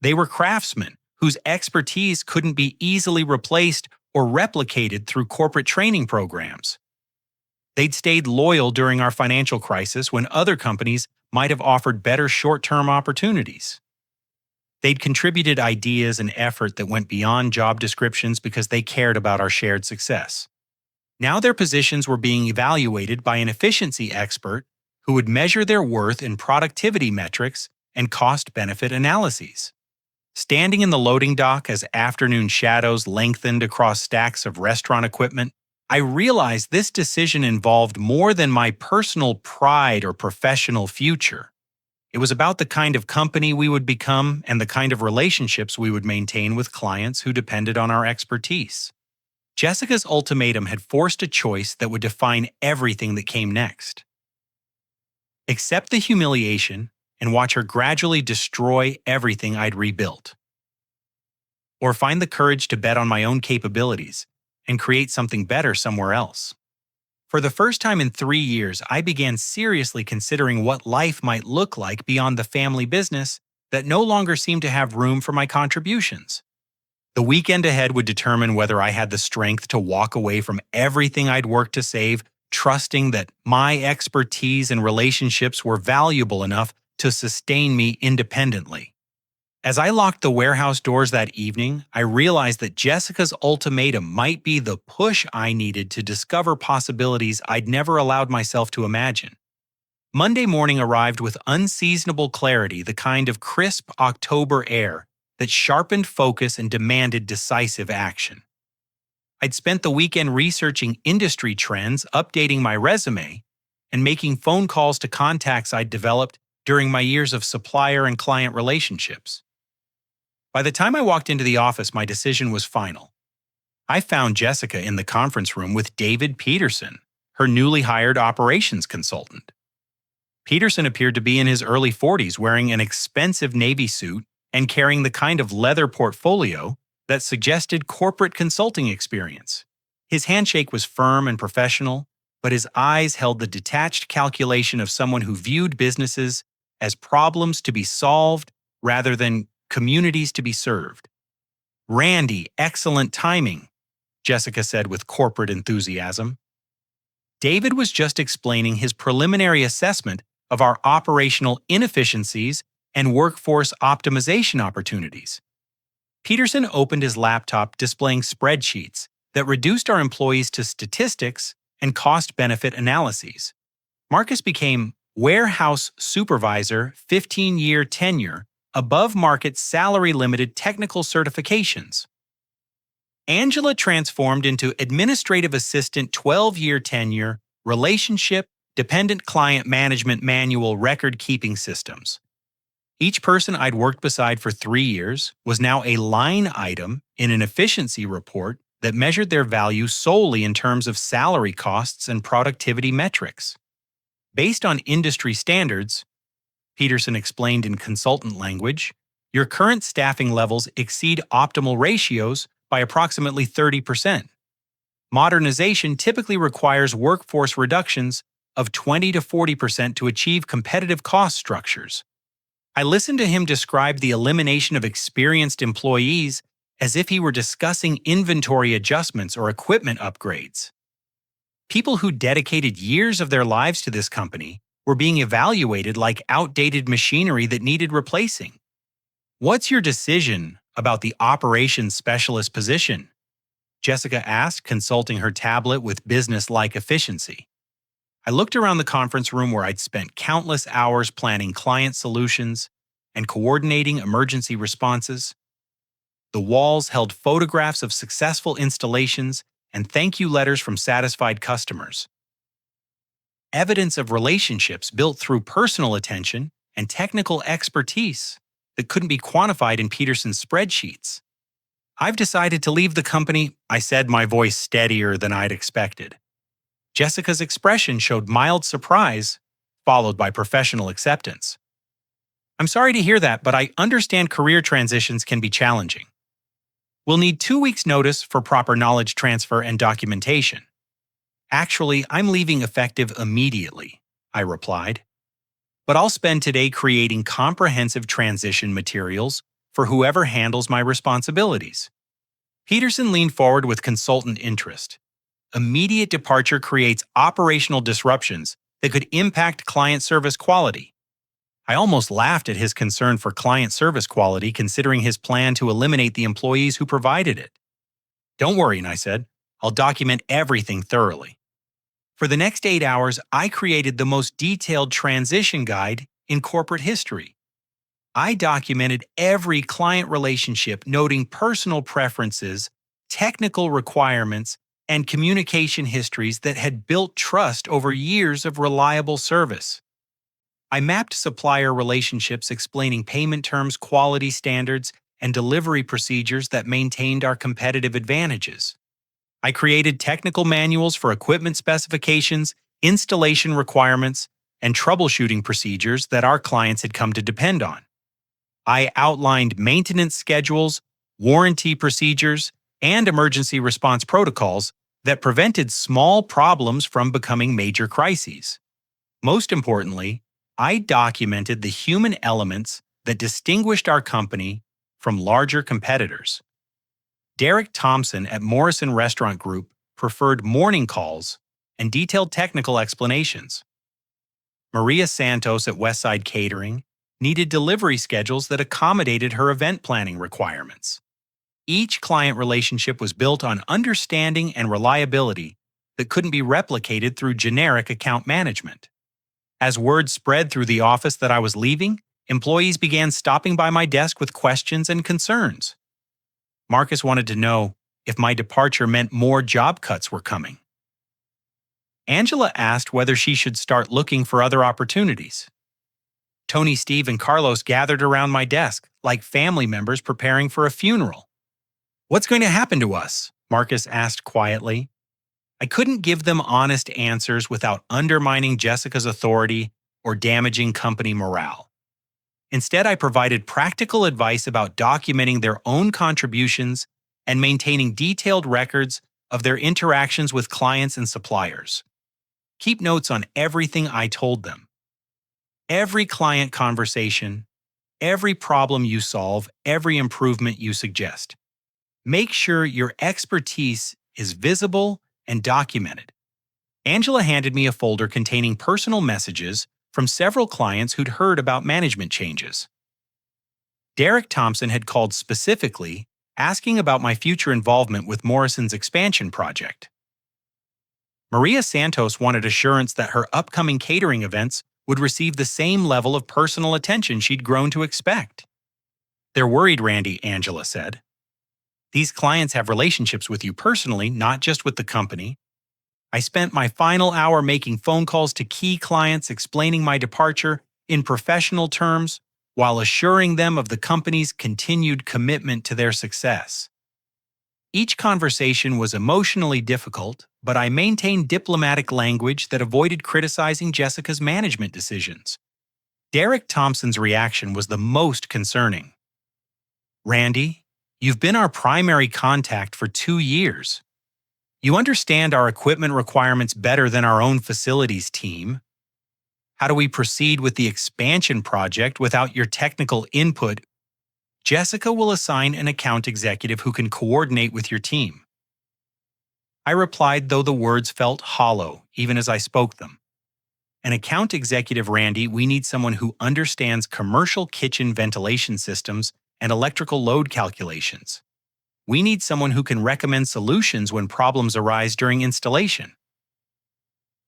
Speaker 1: They were craftsmen whose expertise couldn't be easily replaced or replicated through corporate training programs. They'd stayed loyal during our financial crisis when other companies might have offered better short-term opportunities. They'd contributed ideas and effort that went beyond job descriptions because they cared about our shared success. Now their positions were being evaluated by an efficiency expert who would measure their worth in productivity metrics and cost-benefit analyses. Standing in the loading dock as afternoon shadows lengthened across stacks of restaurant equipment, I realized this decision involved more than my personal pride or professional future. It was about the kind of company we would become and the kind of relationships we would maintain with clients who depended on our expertise. Jessica's ultimatum had forced a choice that would define everything that came next. Accept the humiliation and watch her gradually destroy everything I'd rebuilt. Or find the courage to bet on my own capabilities and create something better somewhere else. For the first time in 3 years, I began seriously considering what life might look like beyond the family business that no longer seemed to have room for my contributions. The weekend ahead would determine whether I had the strength to walk away from everything I'd worked to save, trusting that my expertise and relationships were valuable enough to sustain me independently. As I locked the warehouse doors that evening, I realized that Jessica's ultimatum might be the push I needed to discover possibilities I'd never allowed myself to imagine. Monday morning arrived with unseasonable clarity, the kind of crisp October air that sharpened focus and demanded decisive action. I'd spent the weekend researching industry trends, updating my resume, and making phone calls to contacts I'd developed during my years of supplier and client relationships. By the time I walked into the office, my decision was final. I found Jessica in the conference room with David Peterson, her newly hired operations consultant. Peterson appeared to be in his early 40s, wearing an expensive navy suit and carrying the kind of leather portfolio that suggested corporate consulting experience. His handshake was firm and professional, but his eyes held the detached calculation of someone who viewed businesses as problems to be solved rather than communities to be served. "Randy, excellent timing," Jessica said with corporate enthusiasm. David was just explaining his preliminary assessment of our operational inefficiencies and workforce optimization opportunities. Peterson opened his laptop displaying spreadsheets that reduced our employees to statistics and cost-benefit analyses. Marcus became warehouse supervisor, 15-year tenure, above-market salary-limited technical certifications. Angela transformed into administrative assistant, 12-year tenure, relationship, dependent client management manual record-keeping systems. Each person I'd worked beside for 3 years was now a line item in an efficiency report that measured their value solely in terms of salary costs and productivity metrics. Based on industry standards, Peterson explained in consultant language, your current staffing levels exceed optimal ratios by approximately 30%. Modernization typically requires workforce reductions of 20 to 40% to achieve competitive cost structures. I listened to him describe the elimination of experienced employees as if he were discussing inventory adjustments or equipment upgrades. People who dedicated years of their lives to this company were being evaluated like outdated machinery that needed replacing. "What's your decision about the operations specialist position?" Jessica asked, consulting her tablet with business-like efficiency. I looked around the conference room where I'd spent countless hours planning client solutions and coordinating emergency responses. The walls held photographs of successful installations and thank you letters from satisfied customers. Evidence of relationships built through personal attention and technical expertise that couldn't be quantified in Peterson's spreadsheets. "I've decided to leave the company," I said, my voice steadier than I'd expected. Jessica's expression showed mild surprise, followed by professional acceptance. "I'm sorry to hear that, but I understand career transitions can be challenging. We'll need 2 weeks' notice for proper knowledge transfer and documentation." "Actually, I'm leaving effective immediately," I replied. "But I'll spend today creating comprehensive transition materials for whoever handles my responsibilities." Peterson leaned forward with consultant interest. "Immediate departure creates operational disruptions that could impact client service quality." I almost laughed at his concern for client service quality, considering his plan to eliminate the employees who provided it. "Don't worry," I said. "I'll document everything thoroughly." For the next 8 hours, I created the most detailed transition guide in corporate history. I documented every client relationship, noting personal preferences, technical requirements, and communication histories that had built trust over years of reliable service. I mapped supplier relationships explaining payment terms, quality standards, and delivery procedures that maintained our competitive advantages. I created technical manuals for equipment specifications, installation requirements, and troubleshooting procedures that our clients had come to depend on. I outlined maintenance schedules, warranty procedures, and emergency response protocols that prevented small problems from becoming major crises. Most importantly, I documented the human elements that distinguished our company from larger competitors. Derek Thompson at Morrison Restaurant Group preferred morning calls and detailed technical explanations. Maria Santos at Westside Catering needed delivery schedules that accommodated her event planning requirements. Each client relationship was built on understanding and reliability that couldn't be replicated through generic account management. As word spread through the office that I was leaving, employees began stopping by my desk with questions and concerns. Marcus wanted to know if my departure meant more job cuts were coming. Angela asked whether she should start looking for other opportunities. Tony, Steve, and Carlos gathered around my desk, like family members preparing for a funeral. "What's going to happen to us?" Marcus asked quietly. I couldn't give them honest answers without undermining Jessica's authority or damaging company morale. Instead, I provided practical advice about documenting their own contributions and maintaining detailed records of their interactions with clients and suppliers. Keep notes on everything I told them. Every client conversation, every problem you solve, every improvement you suggest. Make sure your expertise is visible and documented. Angela handed me a folder containing personal messages from several clients who'd heard about management changes. Derek Thompson had called specifically, asking about my future involvement with Morrison's expansion project. Maria Santos wanted assurance that her upcoming catering events would receive the same level of personal attention she'd grown to expect. "They're worried, Randy," Angela said. "These clients have relationships with you personally, not just with the company." I spent my final hour making phone calls to key clients explaining my departure in professional terms while assuring them of the company's continued commitment to their success. Each conversation was emotionally difficult, but I maintained diplomatic language that avoided criticizing Jessica's management decisions. Derek Thompson's reaction was the most concerning. "Randy, you've been our primary contact for 2 years. You understand our equipment requirements better than our own facilities team. How do we proceed with the expansion project without your technical input? Jessica will assign an account executive who can coordinate with your team." I replied, though the words felt hollow, even as I spoke them. "An account executive, Randy, we need someone who understands commercial kitchen ventilation systems and electrical load calculations. We need someone who can recommend solutions when problems arise during installation."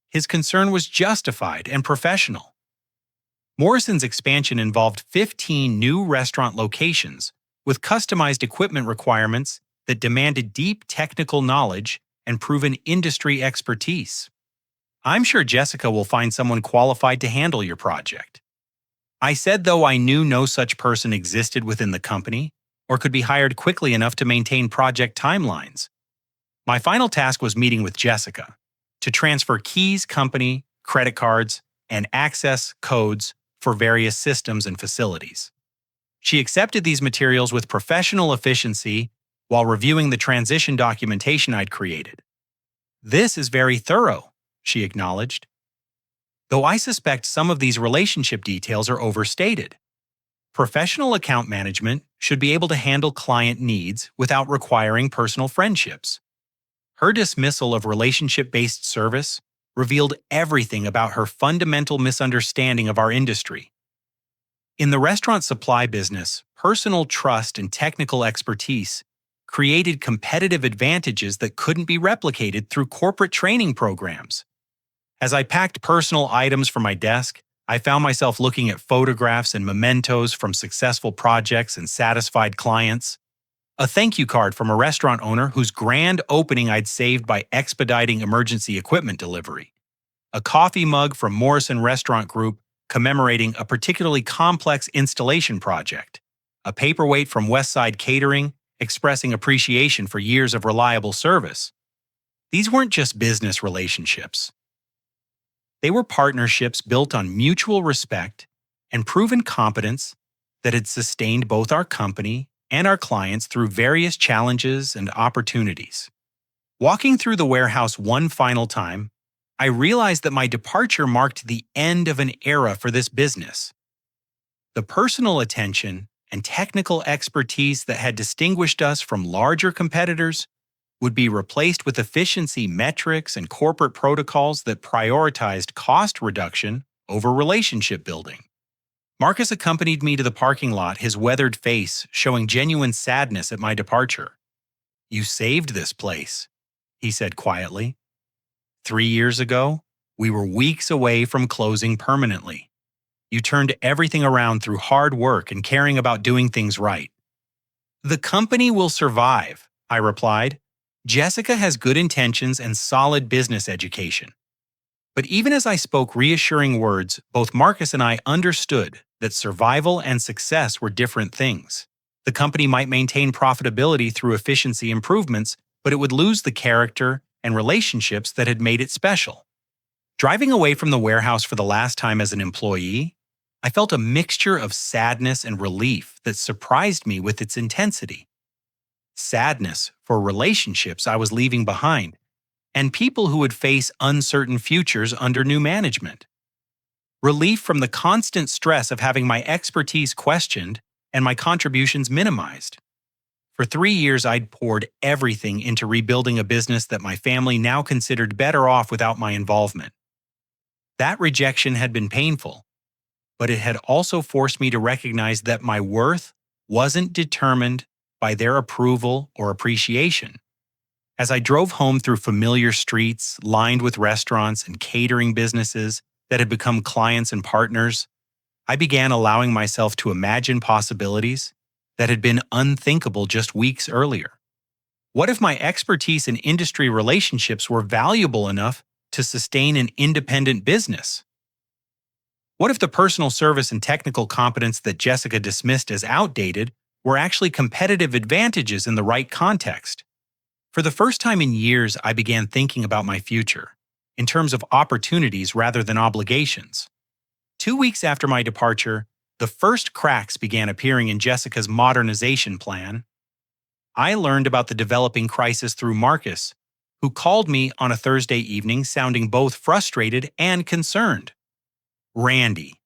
Speaker 1: His concern was justified and professional. Morrison's expansion involved 15 new restaurant locations with customized equipment requirements that demanded deep technical knowledge and proven industry expertise. "I'm sure Jessica will find someone qualified to handle your project." I said, though I knew no such person existed within the company or could be hired quickly enough to maintain project timelines. My final task was meeting with Jessica to transfer keys, company, credit cards, and access codes for various systems and facilities. She accepted these materials with professional efficiency while reviewing the transition documentation I'd created. "This is very thorough," she acknowledged, "though I suspect some of these relationship details are overstated. Professional account management should be able to handle client needs without requiring personal friendships." Her dismissal of relationship-based service revealed everything about her fundamental misunderstanding of our industry. In the restaurant supply business, personal trust and technical expertise created competitive advantages that couldn't be replicated through corporate training programs. As I packed personal items for my desk, I found myself looking at photographs and mementos from successful projects and satisfied clients. A thank you card from a restaurant owner whose grand opening I'd saved by expediting emergency equipment delivery. A coffee mug from Morrison Restaurant Group commemorating a particularly complex installation project. A paperweight from Westside Catering expressing appreciation for years of reliable service. These weren't just business relationships. They were partnerships built on mutual respect and proven competence that had sustained both our company and our clients through various challenges and opportunities. Walking through the warehouse one final time, I realized that my departure marked the end of an era for this business. The personal attention and technical expertise that had distinguished us from larger competitors would be replaced with efficiency metrics and corporate protocols that prioritized cost reduction over relationship building. Marcus accompanied me to the parking lot, his weathered face showing genuine sadness at my departure. "You saved this place," he said quietly. 3 years ago, we were weeks away from closing permanently. You turned everything around through hard work and caring about doing things right. "The company will survive," I replied. "Jessica has good intentions and solid business education." But even as I spoke reassuring words, both Marcus and I understood that survival and success were different things. The company might maintain profitability through efficiency improvements, but it would lose the character and relationships that had made it special. Driving away from the warehouse for the last time as an employee, I felt a mixture of sadness and relief that surprised me with its intensity. Sadness for relationships I was leaving behind, and people who would face uncertain futures under new management. Relief from the constant stress of having my expertise questioned and my contributions minimized. For 3 years, I'd poured everything into rebuilding a business that my family now considered better off without my involvement. That rejection had been painful, but it had also forced me to recognize that my worth wasn't determined by their approval or appreciation. As I drove home through familiar streets lined with restaurants and catering businesses that had become clients and partners, I began allowing myself to imagine possibilities that had been unthinkable just weeks earlier. What if my expertise in industry relationships were valuable enough to sustain an independent business? What if the personal service and technical competence that Jessica dismissed as outdated were actually competitive advantages in the right context? For the first time in years, I began thinking about my future, in terms of opportunities rather than obligations. 2 weeks after my departure, the first cracks began appearing in Jessica's modernization plan. I learned about the developing crisis through Marcus, who called me on a Thursday evening sounding both frustrated and concerned. "Randy,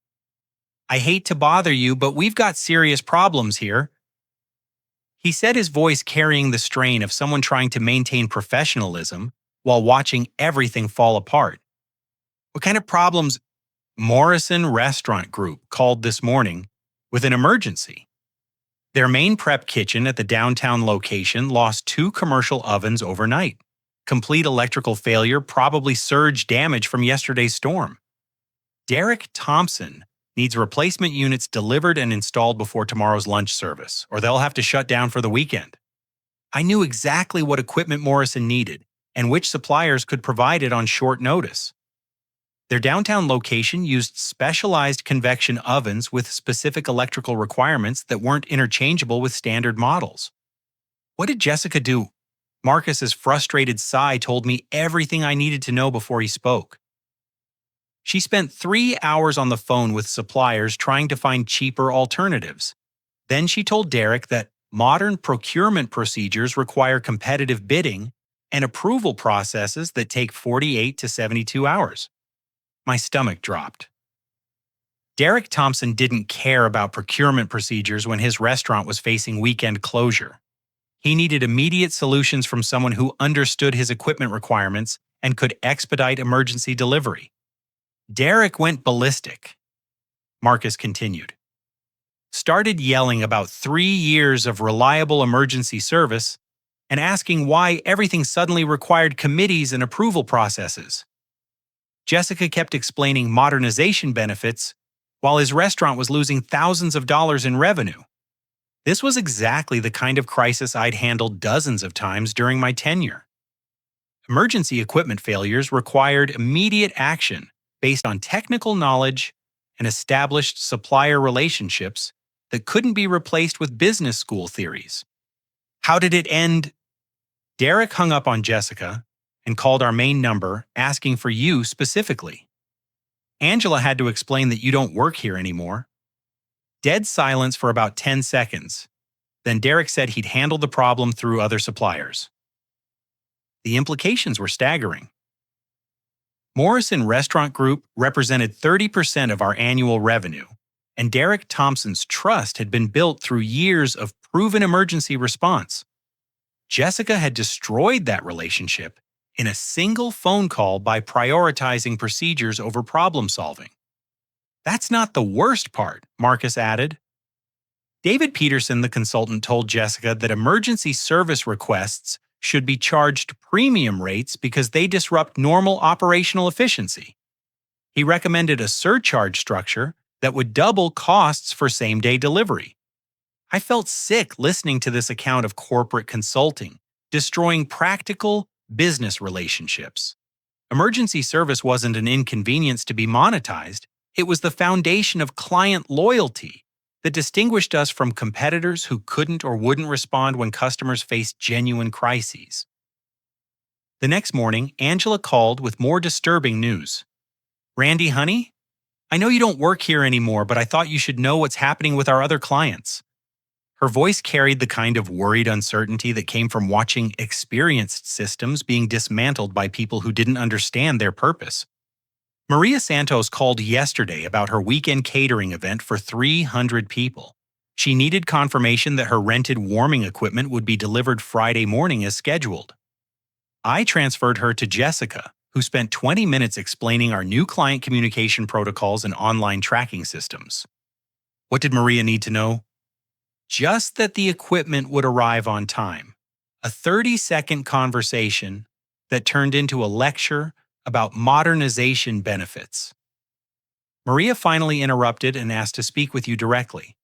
Speaker 1: I hate to bother you, but we've got serious problems here." He said, his voice carrying the strain of someone trying to maintain professionalism while watching everything fall apart. "What kind of problems?" "Morrison Restaurant Group called this morning with an emergency. Their main prep kitchen at the downtown location lost 2 commercial ovens overnight. Complete electrical failure, probably surge damage from yesterday's storm. Derek Thompson needs replacement units delivered and installed before tomorrow's lunch service, or they'll have to shut down for the weekend." I knew exactly what equipment Morrison needed and which suppliers could provide it on short notice. Their downtown location used specialized convection ovens with specific electrical requirements that weren't interchangeable with standard models. What did Jessica do? Marcus's frustrated sigh told me everything I needed to know before he spoke. She spent 3 hours on the phone with suppliers trying to find cheaper alternatives. Then she told Derek that modern procurement procedures require competitive bidding and approval processes that take 48 to 72 hours. My stomach dropped. Derek Thompson didn't care about procurement procedures when his restaurant was facing weekend closure. He needed immediate solutions from someone who understood his equipment requirements and could expedite emergency delivery. Derek went ballistic. Marcus continued. Started yelling about 3 years of reliable emergency service and asking why everything suddenly required committees and approval processes. Jessica kept explaining modernization benefits while his restaurant was losing thousands of dollars in revenue. This was exactly the kind of crisis I'd handled dozens of times during my tenure. Emergency equipment failures required immediate action based on technical knowledge and established supplier relationships that couldn't be replaced with business school theories. How did it end? Derek hung up on Jessica and called our main number asking for you specifically. Angela had to explain that you don't work here anymore. Dead silence for about 10 seconds. Then Derek said he'd handle the problem through other suppliers. The implications were staggering. Morrison Restaurant Group represented 30% of our annual revenue, and Derek Thompson's trust had been built through years of proven emergency response. Jessica had destroyed that relationship in a single phone call by prioritizing procedures over problem solving. That's not the worst part, Marcus added. David Peterson, the consultant, told Jessica that emergency service requests should be charged premium rates because they disrupt normal operational efficiency. He recommended a surcharge structure that would double costs for same-day delivery. I felt sick listening to this account of corporate consulting, destroying practical business relationships. Emergency service wasn't an inconvenience to be monetized. It was the foundation of client loyalty that distinguished us from competitors who couldn't or wouldn't respond when customers faced genuine crises. The next morning, Angela called with more disturbing news. "Randy, honey, I know you don't work here anymore, but I thought you should know what's happening with our other clients." Her voice carried the kind of worried uncertainty that came from watching experienced systems being dismantled by people who didn't understand their purpose. Maria Santos called yesterday about her weekend catering event for 300 people. She needed confirmation that her rented warming equipment would be delivered Friday morning as scheduled. I transferred her to Jessica, who spent 20 minutes explaining our new client communication protocols and online tracking systems. What did Maria need to know? Just that the equipment would arrive on time. A 30-second conversation that turned into a lecture about modernization benefits. Maria finally interrupted and asked to speak with you directly.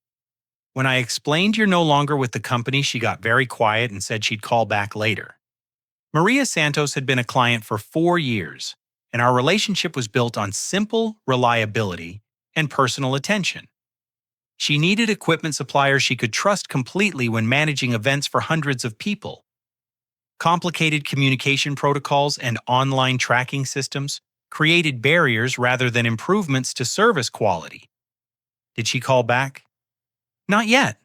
Speaker 1: When I explained you're no longer with the company, she got very quiet and said she'd call back later. Maria Santos had been a client for 4 years, and our relationship was built on simple reliability and personal attention. She needed equipment suppliers she could trust completely when managing events for hundreds of people. Complicated communication protocols and online tracking systems created barriers rather than improvements to service quality. Did she call back? Not yet.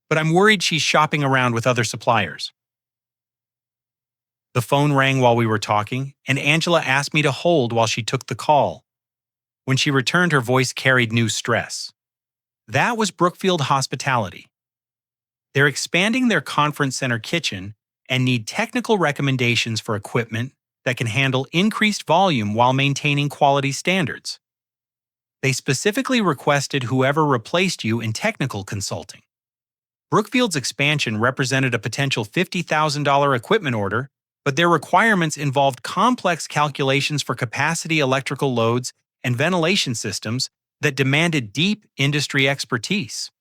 Speaker 1: But I'm worried she's shopping around with other suppliers. The phone rang while we were talking, and Angela asked me to hold while she took the call. When she returned, her voice carried new stress. That was Brookfield Hospitality. They're expanding their conference center kitchen and need technical recommendations for equipment that can handle increased volume while maintaining quality standards. They specifically requested whoever replaced you in technical consulting. Brookfield's expansion represented a potential $50,000 equipment order, but their requirements involved complex calculations for capacity electrical loads and ventilation systems that demanded deep industry expertise.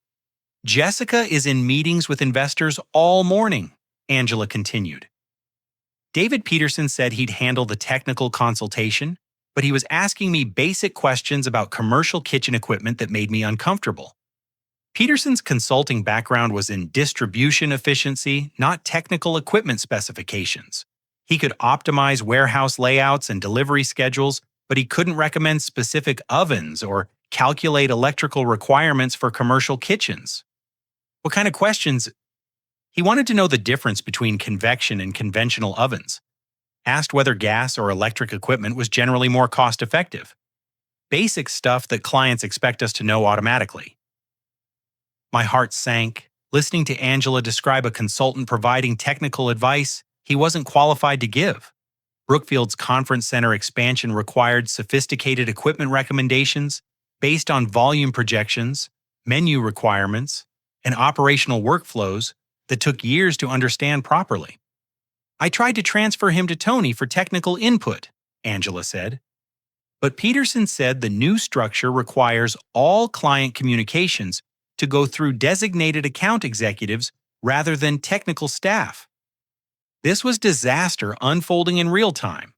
Speaker 1: Jessica is in meetings with investors all morning, Angela continued. David Peterson said he'd handle the technical consultation, but he was asking me basic questions about commercial kitchen equipment that made me uncomfortable. Peterson's consulting background was in distribution efficiency, not technical equipment specifications. He could optimize warehouse layouts and delivery schedules, but he couldn't recommend specific ovens or calculate electrical requirements for commercial kitchens. What kind of questions? He wanted to know the difference between convection and conventional ovens, asked whether gas or electric equipment was generally more cost-effective. Basic stuff that clients expect us to know automatically. My heart sank, listening to Angela describe a consultant providing technical advice he wasn't qualified to give. Brookfield's conference center expansion required sophisticated equipment recommendations based on volume projections, menu requirements, and operational workflows that took years to understand properly. I tried to transfer him to Tony for technical input, Angela said. But Peterson said the new structure requires all client communications to go through designated account executives rather than technical staff. This was disaster unfolding in real time.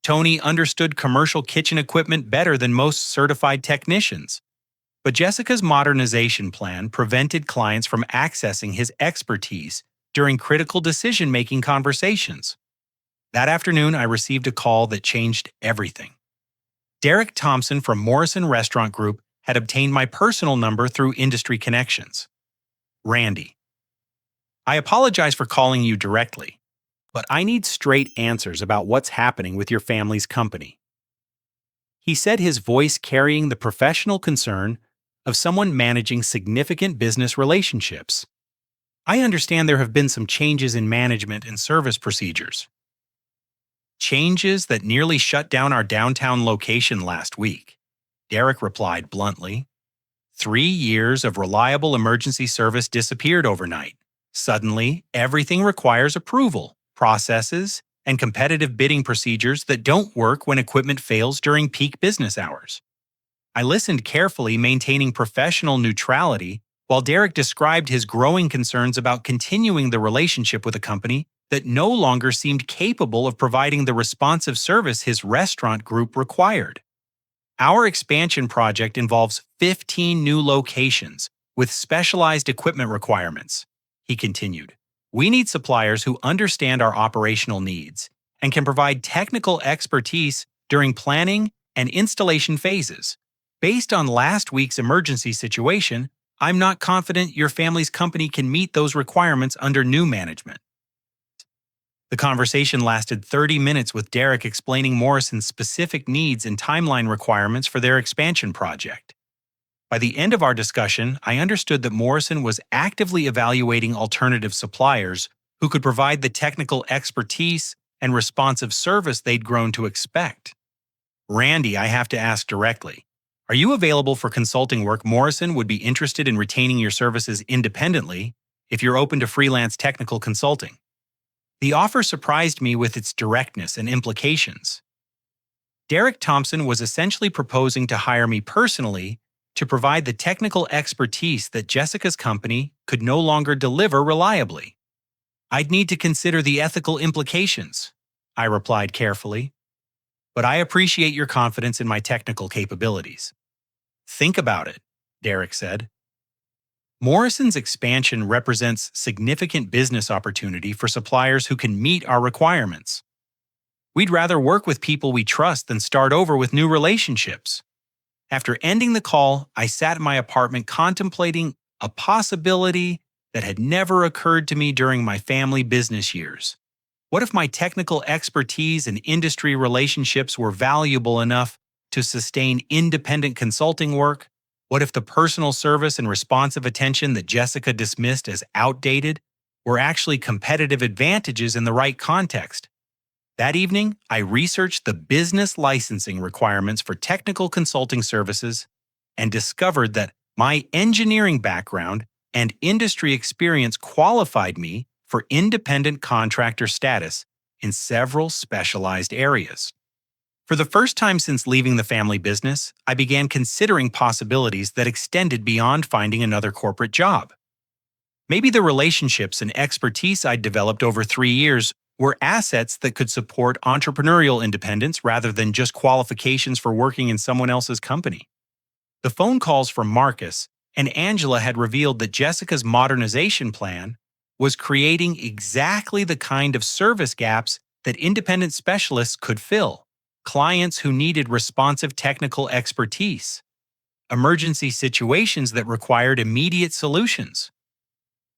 Speaker 1: Tony understood commercial kitchen equipment better than most certified technicians, but Jessica's modernization plan prevented clients from accessing his expertise during critical decision-making conversations. That afternoon, I received a call that changed everything. Derek Thompson from Morrison Restaurant Group had obtained my personal number through industry connections. Randy: I apologize for calling you directly, but I need straight answers about what's happening with your family's company. He said, his voice carrying the professional concern of someone managing significant business relationships. I understand there have been some changes in management and service procedures. Changes that nearly shut down our downtown location last week, Derek replied bluntly. 3 years of reliable emergency service disappeared overnight. Suddenly, everything requires approval, processes, and competitive bidding procedures that don't work when equipment fails during peak business hours. I listened carefully, maintaining professional neutrality, while Derek described his growing concerns about continuing the relationship with a company that no longer seemed capable of providing the responsive service his restaurant group required. Our expansion project involves 15 new locations with specialized equipment requirements, he continued. We need suppliers who understand our operational needs and can provide technical expertise during planning and installation phases. Based on last week's emergency situation, I'm not confident your family's company can meet those requirements under new management. The conversation lasted 30 minutes with Derek explaining Morrison's specific needs and timeline requirements for their expansion project. By the end of our discussion, I understood that Morrison was actively evaluating alternative suppliers who could provide the technical expertise and responsive service they'd grown to expect. Randy, I have to ask directly, are you available for consulting work? Morrison would be interested in retaining your services independently if you're open to freelance technical consulting. The offer surprised me with its directness and implications. Derek Thompson was essentially proposing to hire me personally to provide the technical expertise that Jessica's company could no longer deliver reliably. I'd need to consider the ethical implications, I replied carefully, but I appreciate your confidence in my technical capabilities. Think about it, Derek said. Morrison's expansion represents significant business opportunity for suppliers who can meet our requirements. We'd rather work with people we trust than start over with new relationships. After ending the call, I sat in my apartment contemplating a possibility that had never occurred to me during my family business years. What if my technical expertise and industry relationships were valuable enough to sustain independent consulting work? What if the personal service and responsive attention that Jessica dismissed as outdated were actually competitive advantages in the right context? That evening, I researched the business licensing requirements for technical consulting services and discovered that my engineering background and industry experience qualified me for independent contractor status in several specialized areas. For the first time since leaving the family business, I began considering possibilities that extended beyond finding another corporate job. Maybe the relationships and expertise I'd developed over 3 years were assets that could support entrepreneurial independence rather than just qualifications for working in someone else's company. The phone calls from Marcus and Angela had revealed that Jessica's modernization plan was creating exactly the kind of service gaps that independent specialists could fill: clients who needed responsive technical expertise, emergency situations that required immediate solutions,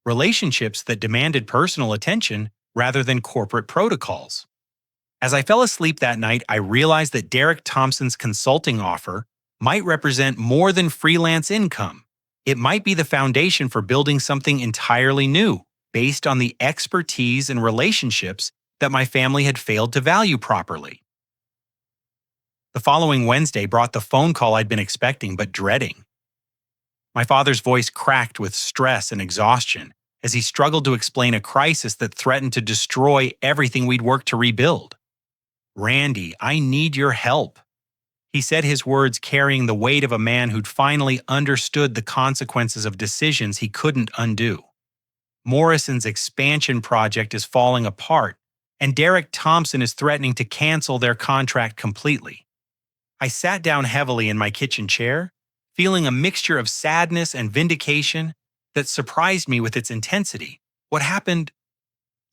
Speaker 1: relationships that demanded personal attention rather than corporate protocols. As I fell asleep that night, I realized that Derek Thompson's consulting offer might represent more than freelance income. It might be the foundation for building something entirely new, based on the expertise and relationships that my family had failed to value properly. The following Wednesday brought the phone call I'd been expecting but dreading. My father's voice cracked with stress and exhaustion as he struggled to explain a crisis that threatened to destroy everything we'd worked to rebuild. Randy, I need your help. He said his words carrying the weight of a man who'd finally understood the consequences of decisions he couldn't undo. Morrison's expansion project is falling apart, and Derek Thompson is threatening to cancel their contract completely. I sat down heavily in my kitchen chair, feeling a mixture of sadness and vindication that surprised me with its intensity. What happened?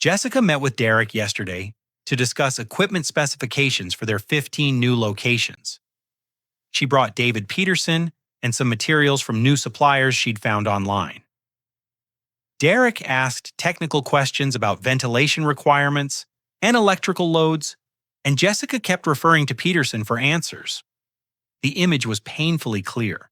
Speaker 1: Jessica met with Derek yesterday to discuss equipment specifications for their 15 new locations. She brought David Peterson and some materials from new suppliers she'd found online. Derek asked technical questions about ventilation requirements and electrical loads, and Jessica kept referring to Peterson for answers. The image was painfully clear.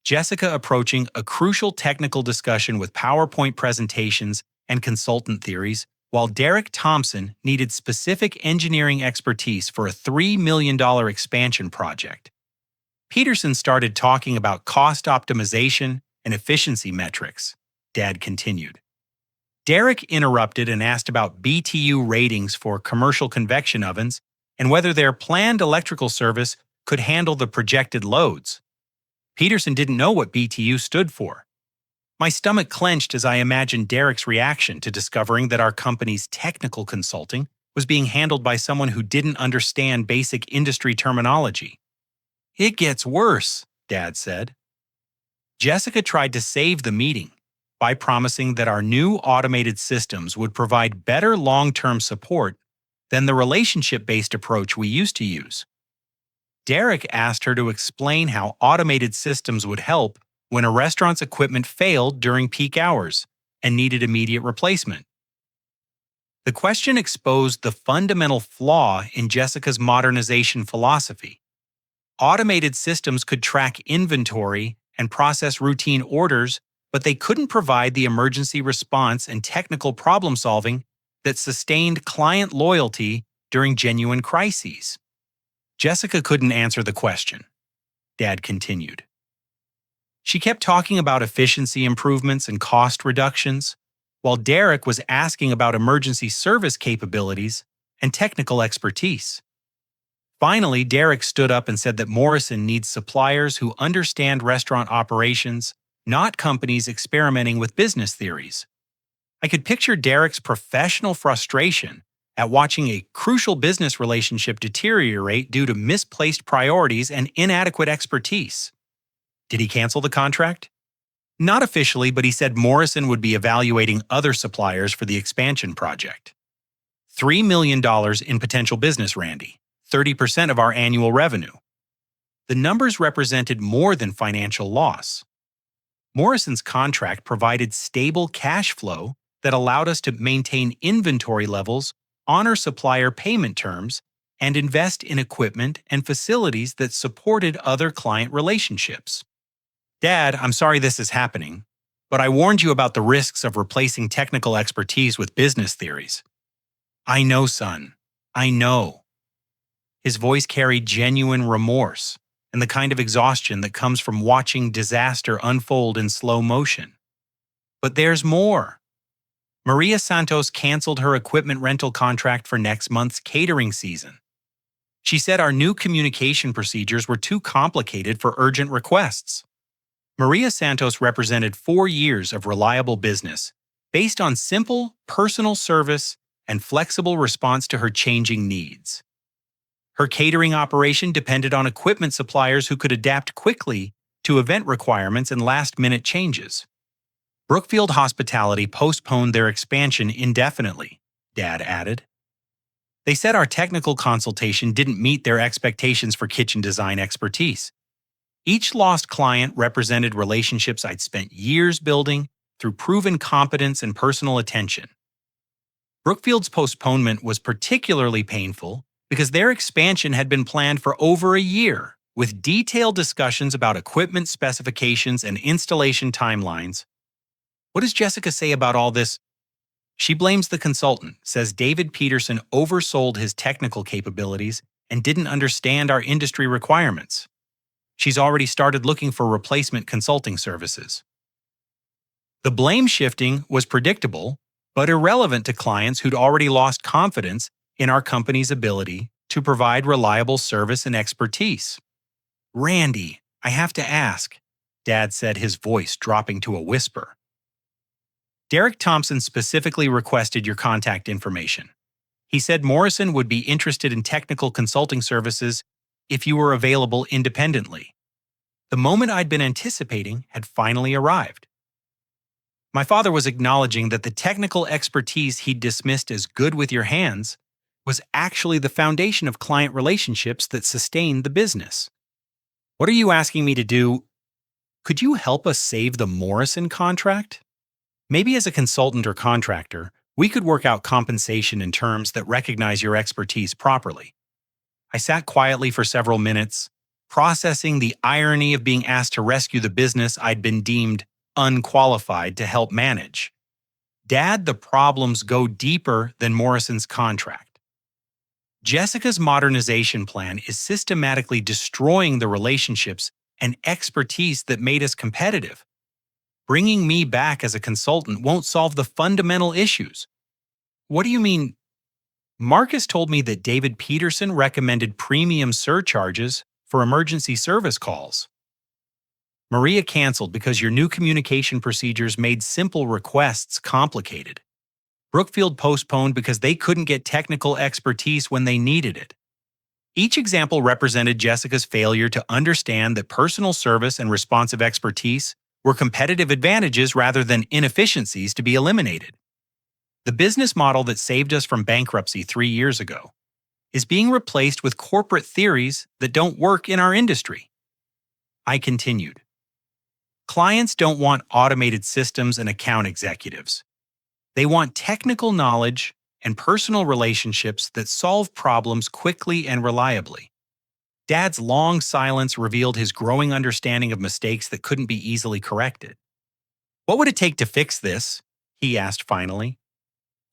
Speaker 1: Jessica approaching a crucial technical discussion with PowerPoint presentations and consultant theories, while Derek Thompson needed specific engineering expertise for a $3 million expansion project. Peterson started talking about cost optimization and efficiency metrics, Dad continued. Derek interrupted and asked about BTU ratings for commercial convection ovens and whether their planned electrical service could handle the projected loads. Peterson didn't know what BTU stood for. My stomach clenched as I imagined Derek's reaction to discovering that our company's technical consulting was being handled by someone who didn't understand basic industry terminology. "It gets worse," Dad said. Jessica tried to save the meeting by promising that our new automated systems would provide better long-term support than the relationship-based approach we used to use. Derek asked her to explain how automated systems would help when a restaurant's equipment failed during peak hours and needed immediate replacement. The question exposed the fundamental flaw in Jessica's modernization philosophy. Automated systems could track inventory and process routine orders, but they couldn't provide the emergency response and technical problem-solving that sustained client loyalty during genuine crises. Jessica couldn't answer the question. Dad continued. She kept talking about efficiency improvements and cost reductions, while Derek was asking about emergency service capabilities and technical expertise. Finally, Derek stood up and said that Morrison needs suppliers who understand restaurant operations, not companies experimenting with business theories. I could picture Derek's professional frustration at watching a crucial business relationship deteriorate due to misplaced priorities and inadequate expertise. Did he cancel the contract? Not officially, but he said Morrison would be evaluating other suppliers for the expansion project. $3 million in potential business, Randy. 30% of our annual revenue. The numbers represented more than financial loss. Morrison's contract provided stable cash flow that allowed us to maintain inventory levels, honor supplier payment terms, and invest in equipment and facilities that supported other client relationships. Dad, I'm sorry this is happening, but I warned you about the risks of replacing technical expertise with business theories. I know, son. I know. His voice carried genuine remorse and the kind of exhaustion that comes from watching disaster unfold in slow motion. But there's more. Maria Santos canceled her equipment rental contract for next month's catering season. She said our new communication procedures were too complicated for urgent requests. Maria Santos represented 4 years of reliable business based on simple, personal service and flexible response to her changing needs. Her catering operation depended on equipment suppliers who could adapt quickly to event requirements and last-minute changes. Brookfield Hospitality postponed their expansion indefinitely, Dad added. They said our technical consultation didn't meet their expectations for kitchen design expertise. Each lost client represented relationships I'd spent years building through proven competence and personal attention. Brookfield's postponement was particularly painful because their expansion had been planned for over a year, with detailed discussions about equipment specifications and installation timelines. What does Jessica say about all this? She blames the consultant, says David Peterson oversold his technical capabilities and didn't understand our industry requirements. She's already started looking for replacement consulting services. The blame shifting was predictable, but irrelevant to clients who'd already lost confidence in our company's ability to provide reliable service and expertise. Randy, I have to ask, Dad said, his voice dropping to a whisper. Derek Thompson specifically requested your contact information. He said Morrison would be interested in technical consulting services if you were available independently. The moment I'd been anticipating had finally arrived. My father was acknowledging that the technical expertise he'd dismissed as good with your hands was actually the foundation of client relationships that sustained the business. What are you asking me to do? Could you help us save the Morrison contract? Maybe as a consultant or contractor, we could work out compensation in terms that recognize your expertise properly. I sat quietly for several minutes, processing the irony of being asked to rescue the business I'd been deemed unqualified to help manage. Dad, the problems go deeper than Morrison's contract. Jessica's modernization plan is systematically destroying the relationships and expertise that made us competitive. Bringing me back as a consultant won't solve the fundamental issues. What do you mean? Marcus told me that David Peterson recommended premium surcharges for emergency service calls. Maria canceled because your new communication procedures made simple requests complicated. Brookfield postponed because they couldn't get technical expertise when they needed it. Each example represented Jessica's failure to understand that personal service and responsive expertise were competitive advantages rather than inefficiencies to be eliminated. The business model that saved us from bankruptcy 3 years ago is being replaced with corporate theories that don't work in our industry. I continued. Clients don't want automated systems and account executives. They want technical knowledge and personal relationships that solve problems quickly and reliably. Dad's long silence revealed his growing understanding of mistakes that couldn't be easily corrected. What would it take to fix this? He asked finally.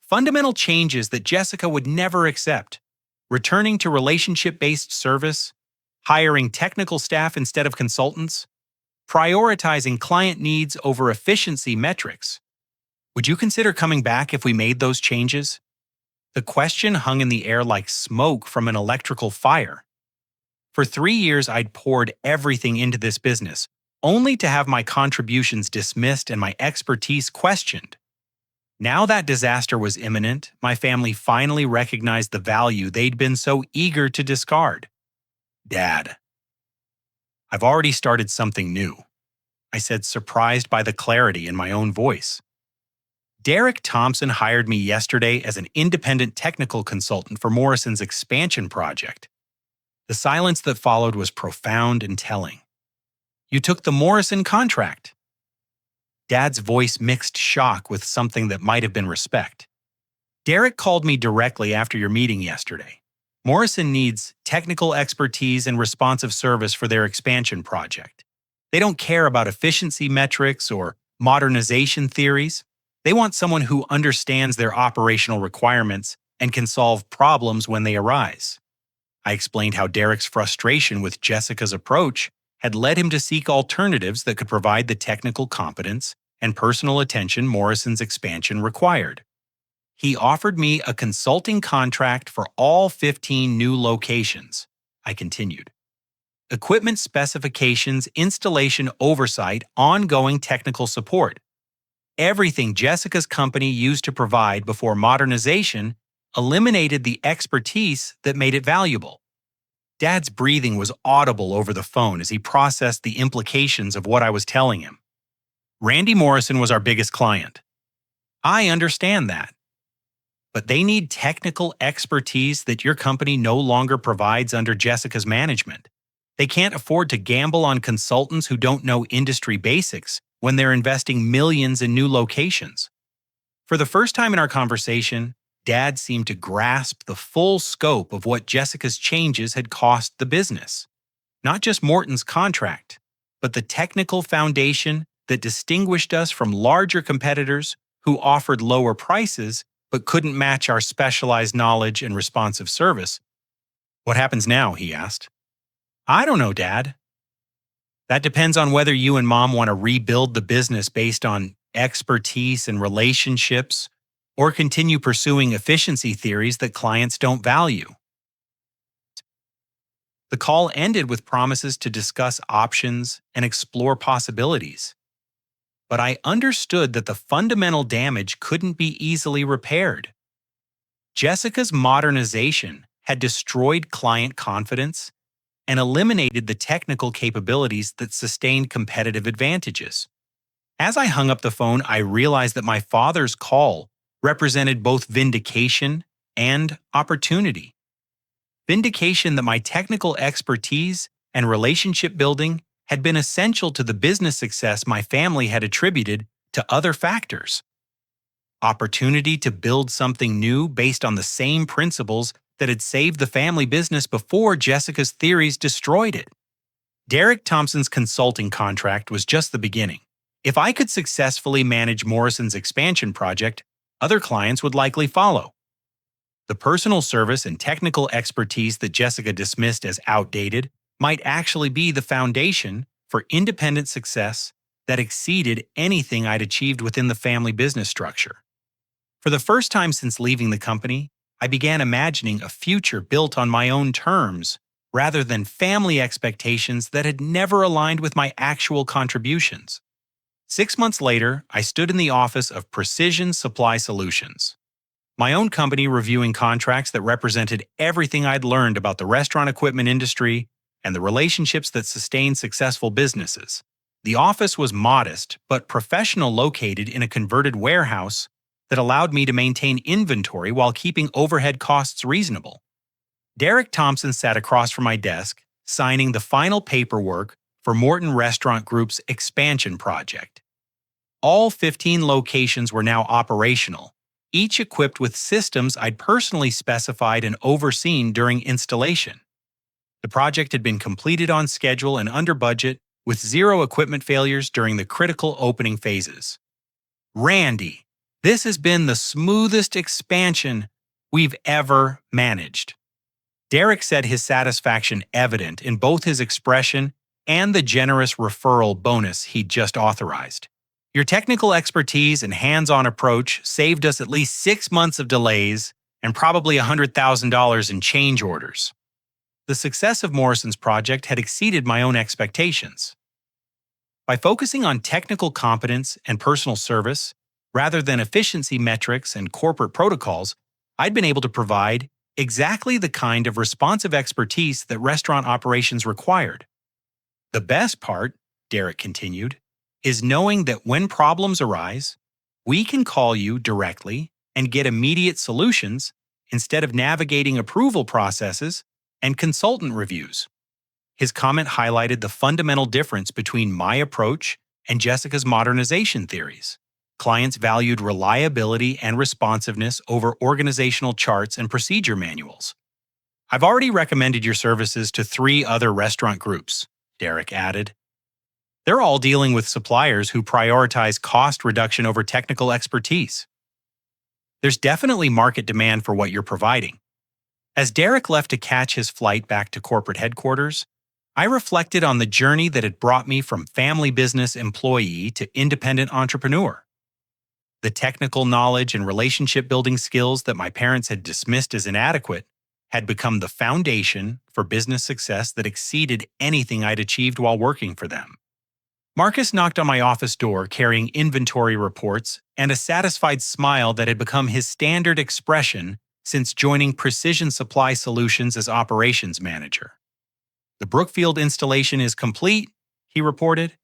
Speaker 1: Fundamental changes that Jessica would never accept. Returning to relationship-based service, hiring technical staff instead of consultants, prioritizing client needs over efficiency metrics. Would you consider coming back if we made those changes? The question hung in the air like smoke from an electrical fire. For 3 years, I'd poured everything into this business, only to have my contributions dismissed and my expertise questioned. Now that disaster was imminent, my family finally recognized the value they'd been so eager to discard. Dad, I've already started something new, I said, surprised by the clarity in my own voice. Derek Thompson hired me yesterday as an independent technical consultant for Morrison's expansion project. The silence that followed was profound and telling. You took the Morrison contract. Dad's voice mixed shock with something that might have been respect. Derek called me directly after your meeting yesterday. Morrison needs technical expertise and responsive service for their expansion project. They don't care about efficiency metrics or modernization theories. They want someone who understands their operational requirements and can solve problems when they arise. I explained how Derek's frustration with Jessica's approach had led him to seek alternatives that could provide the technical competence and personal attention Morrison's expansion required. He offered me a consulting contract for all 15 new locations, I continued. Equipment specifications, installation oversight, ongoing technical support. Everything Jessica's company used to provide before modernization eliminated the expertise that made it valuable. Dad's breathing was audible over the phone as he processed the implications of what I was telling him. Randy Morrison was our biggest client. I understand that. But they need technical expertise that your company no longer provides under Jessica's management. They can't afford to gamble on consultants who don't know industry basics when they're investing millions in new locations. For the first time in our conversation, Dad seemed to grasp the full scope of what Jessica's changes had cost the business. Not just Morton's contract, but the technical foundation that distinguished us from larger competitors who offered lower prices but couldn't match our specialized knowledge and responsive service. What happens now? He asked. I don't know, Dad. That depends on whether you and Mom want to rebuild the business based on expertise and relationships, or continue pursuing efficiency theories that clients don't value. The call ended with promises to discuss options and explore possibilities. But I understood that the fundamental damage couldn't be easily repaired. Jessica's modernization had destroyed client confidence and eliminated the technical capabilities that sustained competitive advantages. As I hung up the phone, I realized that my father's call represented both vindication and opportunity. Vindication that my technical expertise and relationship building had been essential to the business success my family had attributed to other factors. Opportunity to build something new based on the same principles that had saved the family business before Jessica's theories destroyed it. Derek Thompson's consulting contract was just the beginning. If I could successfully manage Morrison's expansion project, other clients would likely follow. The personal service and technical expertise that Jessica dismissed as outdated might actually be the foundation for independent success that exceeded anything I'd achieved within the family business structure. For the first time since leaving the company, I began imagining a future built on my own terms, rather than family expectations that had never aligned with my actual contributions. 6 months later, I stood in the office of Precision Supply Solutions, my own company reviewing contracts that represented everything I'd learned about the restaurant equipment industry and the relationships that sustain successful businesses. The office was modest but professional, located in a converted warehouse that allowed me to maintain inventory while keeping overhead costs reasonable. Derek Thompson sat across from my desk, signing the final paperwork for Morrison Restaurant Group's expansion project. All 15 locations were now operational, each equipped with systems I'd personally specified and overseen during installation. The project had been completed on schedule and under budget, with 0 equipment failures during the critical opening phases. "Randy, this has been the smoothest expansion we've ever managed." Derek said, his satisfaction evident in both his expression and the generous referral bonus he'd just authorized. "Your technical expertise and hands-on approach saved us at least 6 months of delays and probably $100,000 in change orders." The success of Morrison's project had exceeded my own expectations. By focusing on technical competence and personal service, rather than efficiency metrics and corporate protocols, I'd been able to provide exactly the kind of responsive expertise that restaurant operations required. "The best part," Derek continued, "is knowing that when problems arise, we can call you directly and get immediate solutions instead of navigating approval processes and consultant reviews." His comment highlighted the fundamental difference between my approach and Jessica's modernization theories. Clients valued reliability and responsiveness over organizational charts and procedure manuals. "I've already recommended your services to 3 other restaurant groups," Derek added. "They're all dealing with suppliers who prioritize cost reduction over technical expertise. There's definitely market demand for what you're providing." As Derek left to catch his flight back to corporate headquarters, I reflected on the journey that had brought me from family business employee to independent entrepreneur. The technical knowledge and relationship-building skills that my parents had dismissed as inadequate had become the foundation for business success that exceeded anything I'd achieved while working for them. Marcus knocked on my office door carrying inventory reports and a satisfied smile that had become his standard expression since joining Precision Supply Solutions as operations manager. "The Brookfield installation is complete," he reported.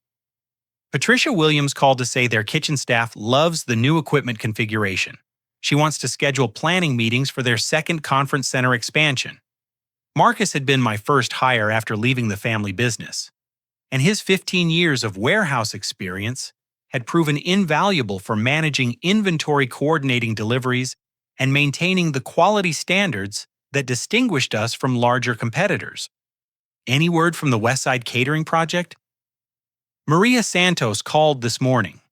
Speaker 1: "Patricia Williams called to say their kitchen staff loves the new equipment configuration. She wants to schedule planning meetings for their second conference center expansion." Marcus had been my first hire after leaving the family business, and his 15 years of warehouse experience had proven invaluable for managing inventory, coordinating deliveries, and maintaining the quality standards that distinguished us from larger competitors. "Any word from the Westside Catering project?" "Maria Santos called this morning.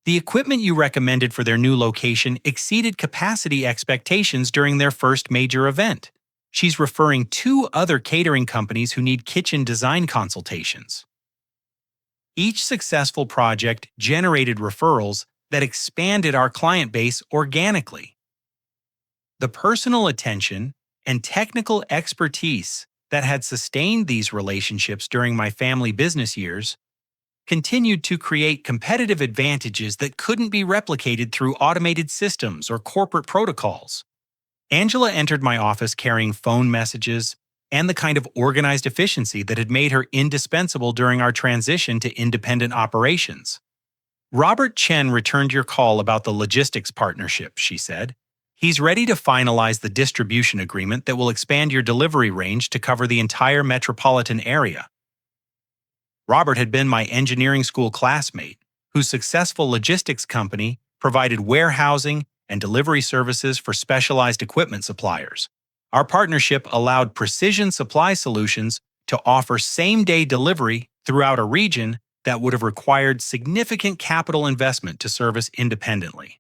Speaker 1: The equipment you recommended for their new location exceeded capacity expectations during their first major event. She's referring 2 other catering companies who need kitchen design consultations." Each successful project generated referrals that expanded our client base organically. The personal attention and technical expertise that had sustained these relationships during my family business years continued to create competitive advantages that couldn't be replicated through automated systems or corporate protocols. Angela entered my office carrying phone messages and the kind of organized efficiency that had made her indispensable during our transition to independent operations. "Robert Chen returned your call about the logistics partnership," she said. "He's ready to finalize the distribution agreement that will expand your delivery range to cover the entire metropolitan area." Robert had been my engineering school classmate, whose successful logistics company provided warehousing and delivery services for specialized equipment suppliers. Our partnership allowed Precision Supply Solutions to offer same-day delivery throughout a region that would have required significant capital investment to service independently.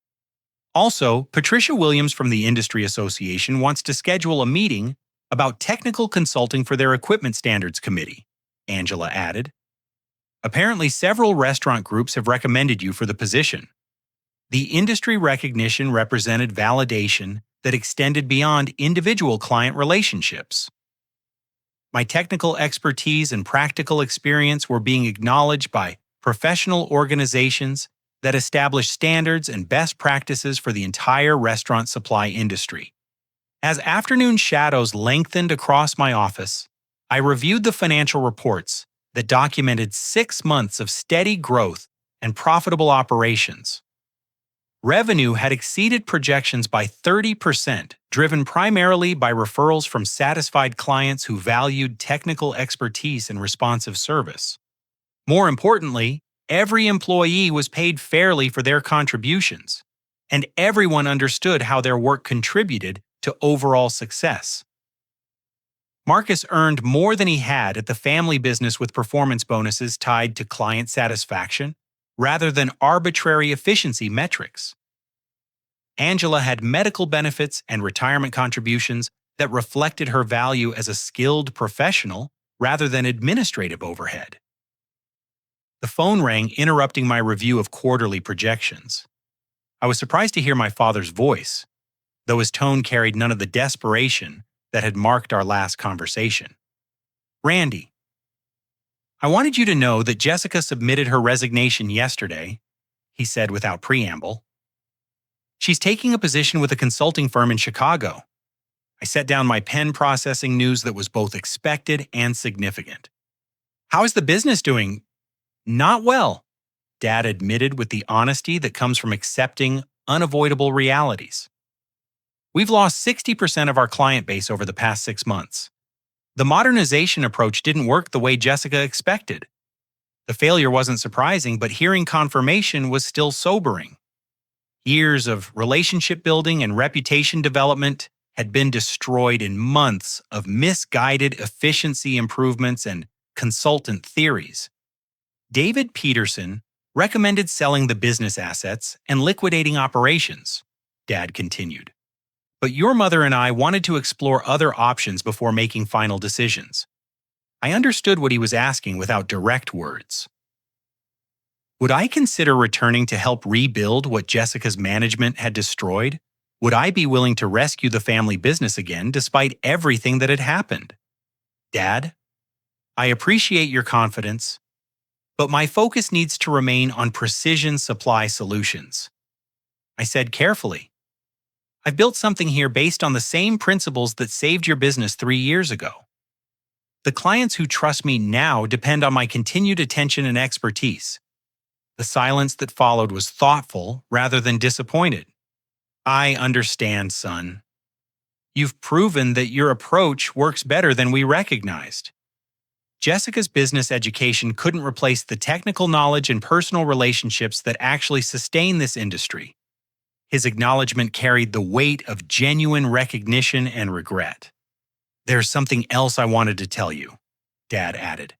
Speaker 1: Also, Patricia Williams from the Industry Association wants to schedule a meeting about technical consulting for their Equipment Standards Committee, Angela added. "Apparently, several restaurant groups have recommended you for the position." The industry recognition represented validation that extended beyond individual client relationships. My technical expertise and practical experience were being acknowledged by professional organizations that establish standards and best practices for the entire restaurant supply industry. As afternoon shadows lengthened across my office, I reviewed the financial reports that documented 6 months of steady growth and profitable operations. Revenue had exceeded projections by 30%, driven primarily by referrals from satisfied clients who valued technical expertise and responsive service. More importantly, every employee was paid fairly for their contributions, and everyone understood how their work contributed to overall success. Marcus earned more than he had at the family business with performance bonuses tied to client satisfaction, rather than arbitrary efficiency metrics. Angela had medical benefits and retirement contributions that reflected her value as a skilled professional rather than administrative overhead. The phone rang, interrupting my review of quarterly projections. I was surprised to hear my father's voice, though his tone carried none of the desperation that had marked our last conversation. "Randy, I wanted you to know that Jessica submitted her resignation yesterday," he said without preamble. "She's taking a position with a consulting firm in Chicago." I set down my pen, processing news that was both expected and significant. "How is the business doing?" "Not well," Dad admitted with the honesty that comes from accepting unavoidable realities. "We've lost 60% of our client base over the past 6 months. The modernization approach didn't work the way Jessica expected. The failure wasn't surprising, but hearing confirmation was still sobering. Years of relationship building and reputation development had been destroyed in months of misguided efficiency improvements and consultant theories. David Peterson recommended selling the business assets and liquidating operations," Dad continued. "But your mother and I wanted to explore other options before making final decisions." I understood what he was asking without direct words. Would I consider returning to help rebuild what Jessica's management had destroyed? Would I be willing to rescue the family business again despite everything that had happened? "Dad, I appreciate your confidence, but my focus needs to remain on Precision Supply Solutions," I said carefully. "I've built something here based on the same principles that saved your business 3 years ago. The clients who trust me now depend on my continued attention and expertise." The silence that followed was thoughtful rather than disappointed. "I understand, son. You've proven that your approach works better than we recognized." Jessica's business education couldn't replace the technical knowledge and personal relationships that actually sustain this industry. His acknowledgement carried the weight of genuine recognition and regret. "There's something else I wanted to tell you," Dad added.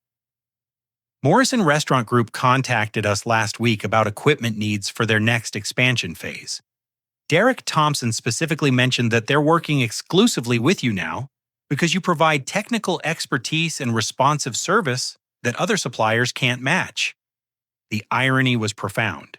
Speaker 1: Morrison Restaurant Group contacted us last week about equipment needs for their next expansion phase. Derek Thompson specifically mentioned that they're working exclusively with you now because you provide technical expertise and responsive service that other suppliers can't match. The irony was profound.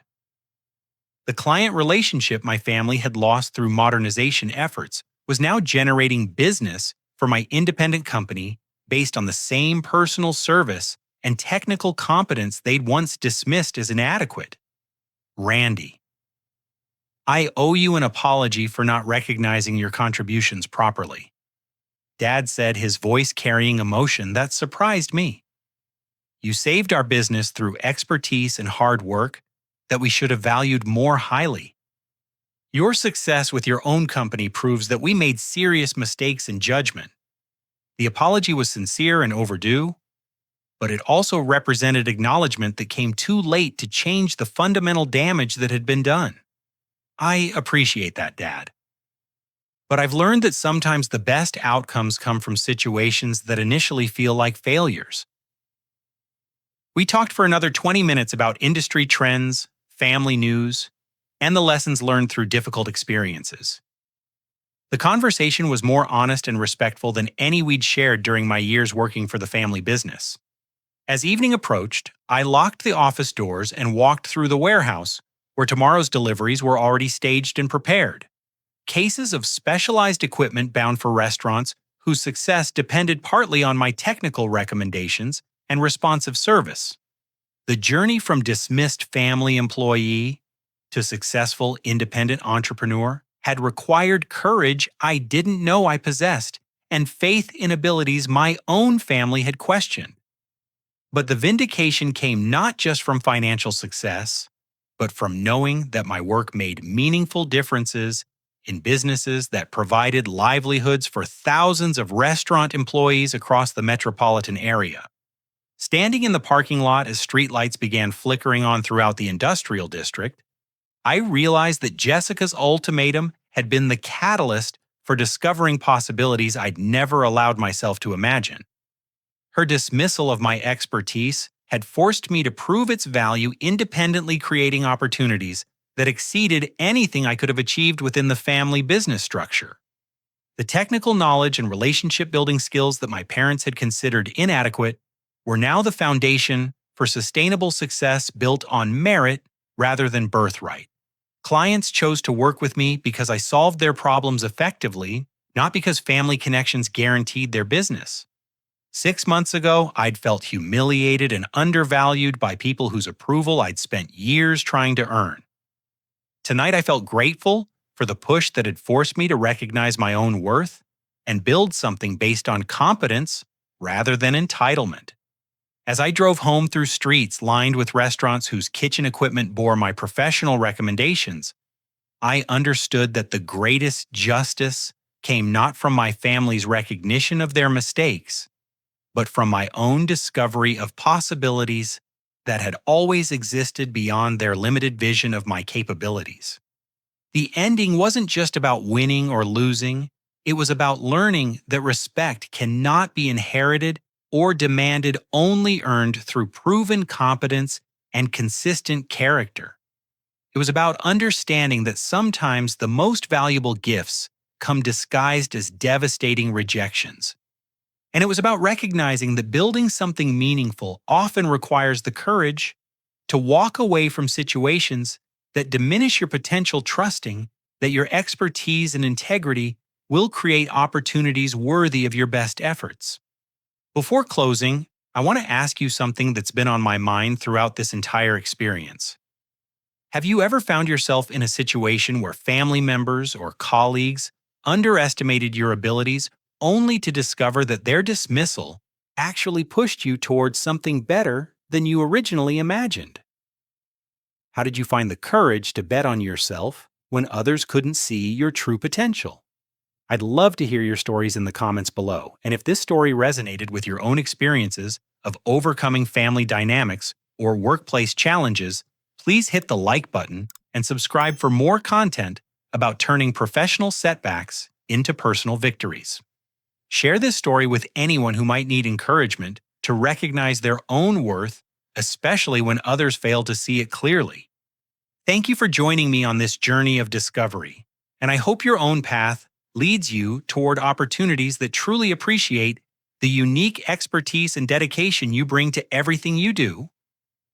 Speaker 1: The client relationship my family had lost through modernization efforts was now generating business for my independent company based on the same personal service and technical competence they'd once dismissed as inadequate. Randy, I owe you an apology for not recognizing your contributions properly. Dad said, his voice carrying emotion that surprised me. You saved our business through expertise and hard work that we should have valued more highly. Your success with your own company proves that we made serious mistakes in judgment. The apology was sincere and overdue, but it also represented acknowledgement that came too late to change the fundamental damage that had been done. I appreciate that, Dad. But I've learned that sometimes the best outcomes come from situations that initially feel like failures. We talked for another 20 minutes about industry trends, family news, and the lessons learned through difficult experiences. The conversation was more honest and respectful than any we'd shared during my years working for the family business. As evening approached, I locked the office doors and walked through the warehouse, where tomorrow's deliveries were already staged and prepared. Cases of specialized equipment bound for restaurants whose success depended partly on my technical recommendations and responsive service. The journey from dismissed family employee to successful independent entrepreneur had required courage I didn't know I possessed and faith in abilities my own family had questioned. But the vindication came not just from financial success, but from knowing that my work made meaningful differences in businesses that provided livelihoods for thousands of restaurant employees across the metropolitan area. Standing in the parking lot as streetlights began flickering on throughout the industrial district, I realized that Jessica's ultimatum had been the catalyst for discovering possibilities I'd never allowed myself to imagine. Her dismissal of my expertise had forced me to prove its value independently, creating opportunities that exceeded anything I could have achieved within the family business structure. The technical knowledge and relationship-building skills that my parents had considered inadequate were now the foundation for sustainable success built on merit rather than birthright. Clients chose to work with me because I solved their problems effectively, not because family connections guaranteed their business. 6 months ago, I'd felt humiliated and undervalued by people whose approval I'd spent years trying to earn. Tonight, I felt grateful for the push that had forced me to recognize my own worth and build something based on competence rather than entitlement. As I drove home through streets lined with restaurants whose kitchen equipment bore my professional recommendations, I understood that the greatest justice came not from my family's recognition of their mistakes, but from my own discovery of possibilities that had always existed beyond their limited vision of my capabilities. The ending wasn't just about winning or losing, it was about learning that respect cannot be inherited or demanded, only earned through proven competence and consistent character. It was about understanding that sometimes the most valuable gifts come disguised as devastating rejections. And it was about recognizing that building something meaningful often requires the courage to walk away from situations that diminish your potential, trusting that your expertise and integrity will create opportunities worthy of your best efforts. Before closing, I want to ask you something that's been on my mind throughout this entire experience. Have you ever found yourself in a situation where family members or colleagues underestimated your abilities only to discover that their dismissal actually pushed you towards something better than you originally imagined? How did you find the courage to bet on yourself when others couldn't see your true potential? I'd love to hear your stories in the comments below, and if this story resonated with your own experiences of overcoming family dynamics or workplace challenges, please hit the like button and subscribe for more content about turning professional setbacks into personal victories. Share this story with anyone who might need encouragement to recognize their own worth, especially when others fail to see it clearly. Thank you for joining me on this journey of discovery, and I hope your own path leads you toward opportunities that truly appreciate the unique expertise and dedication you bring to everything you do.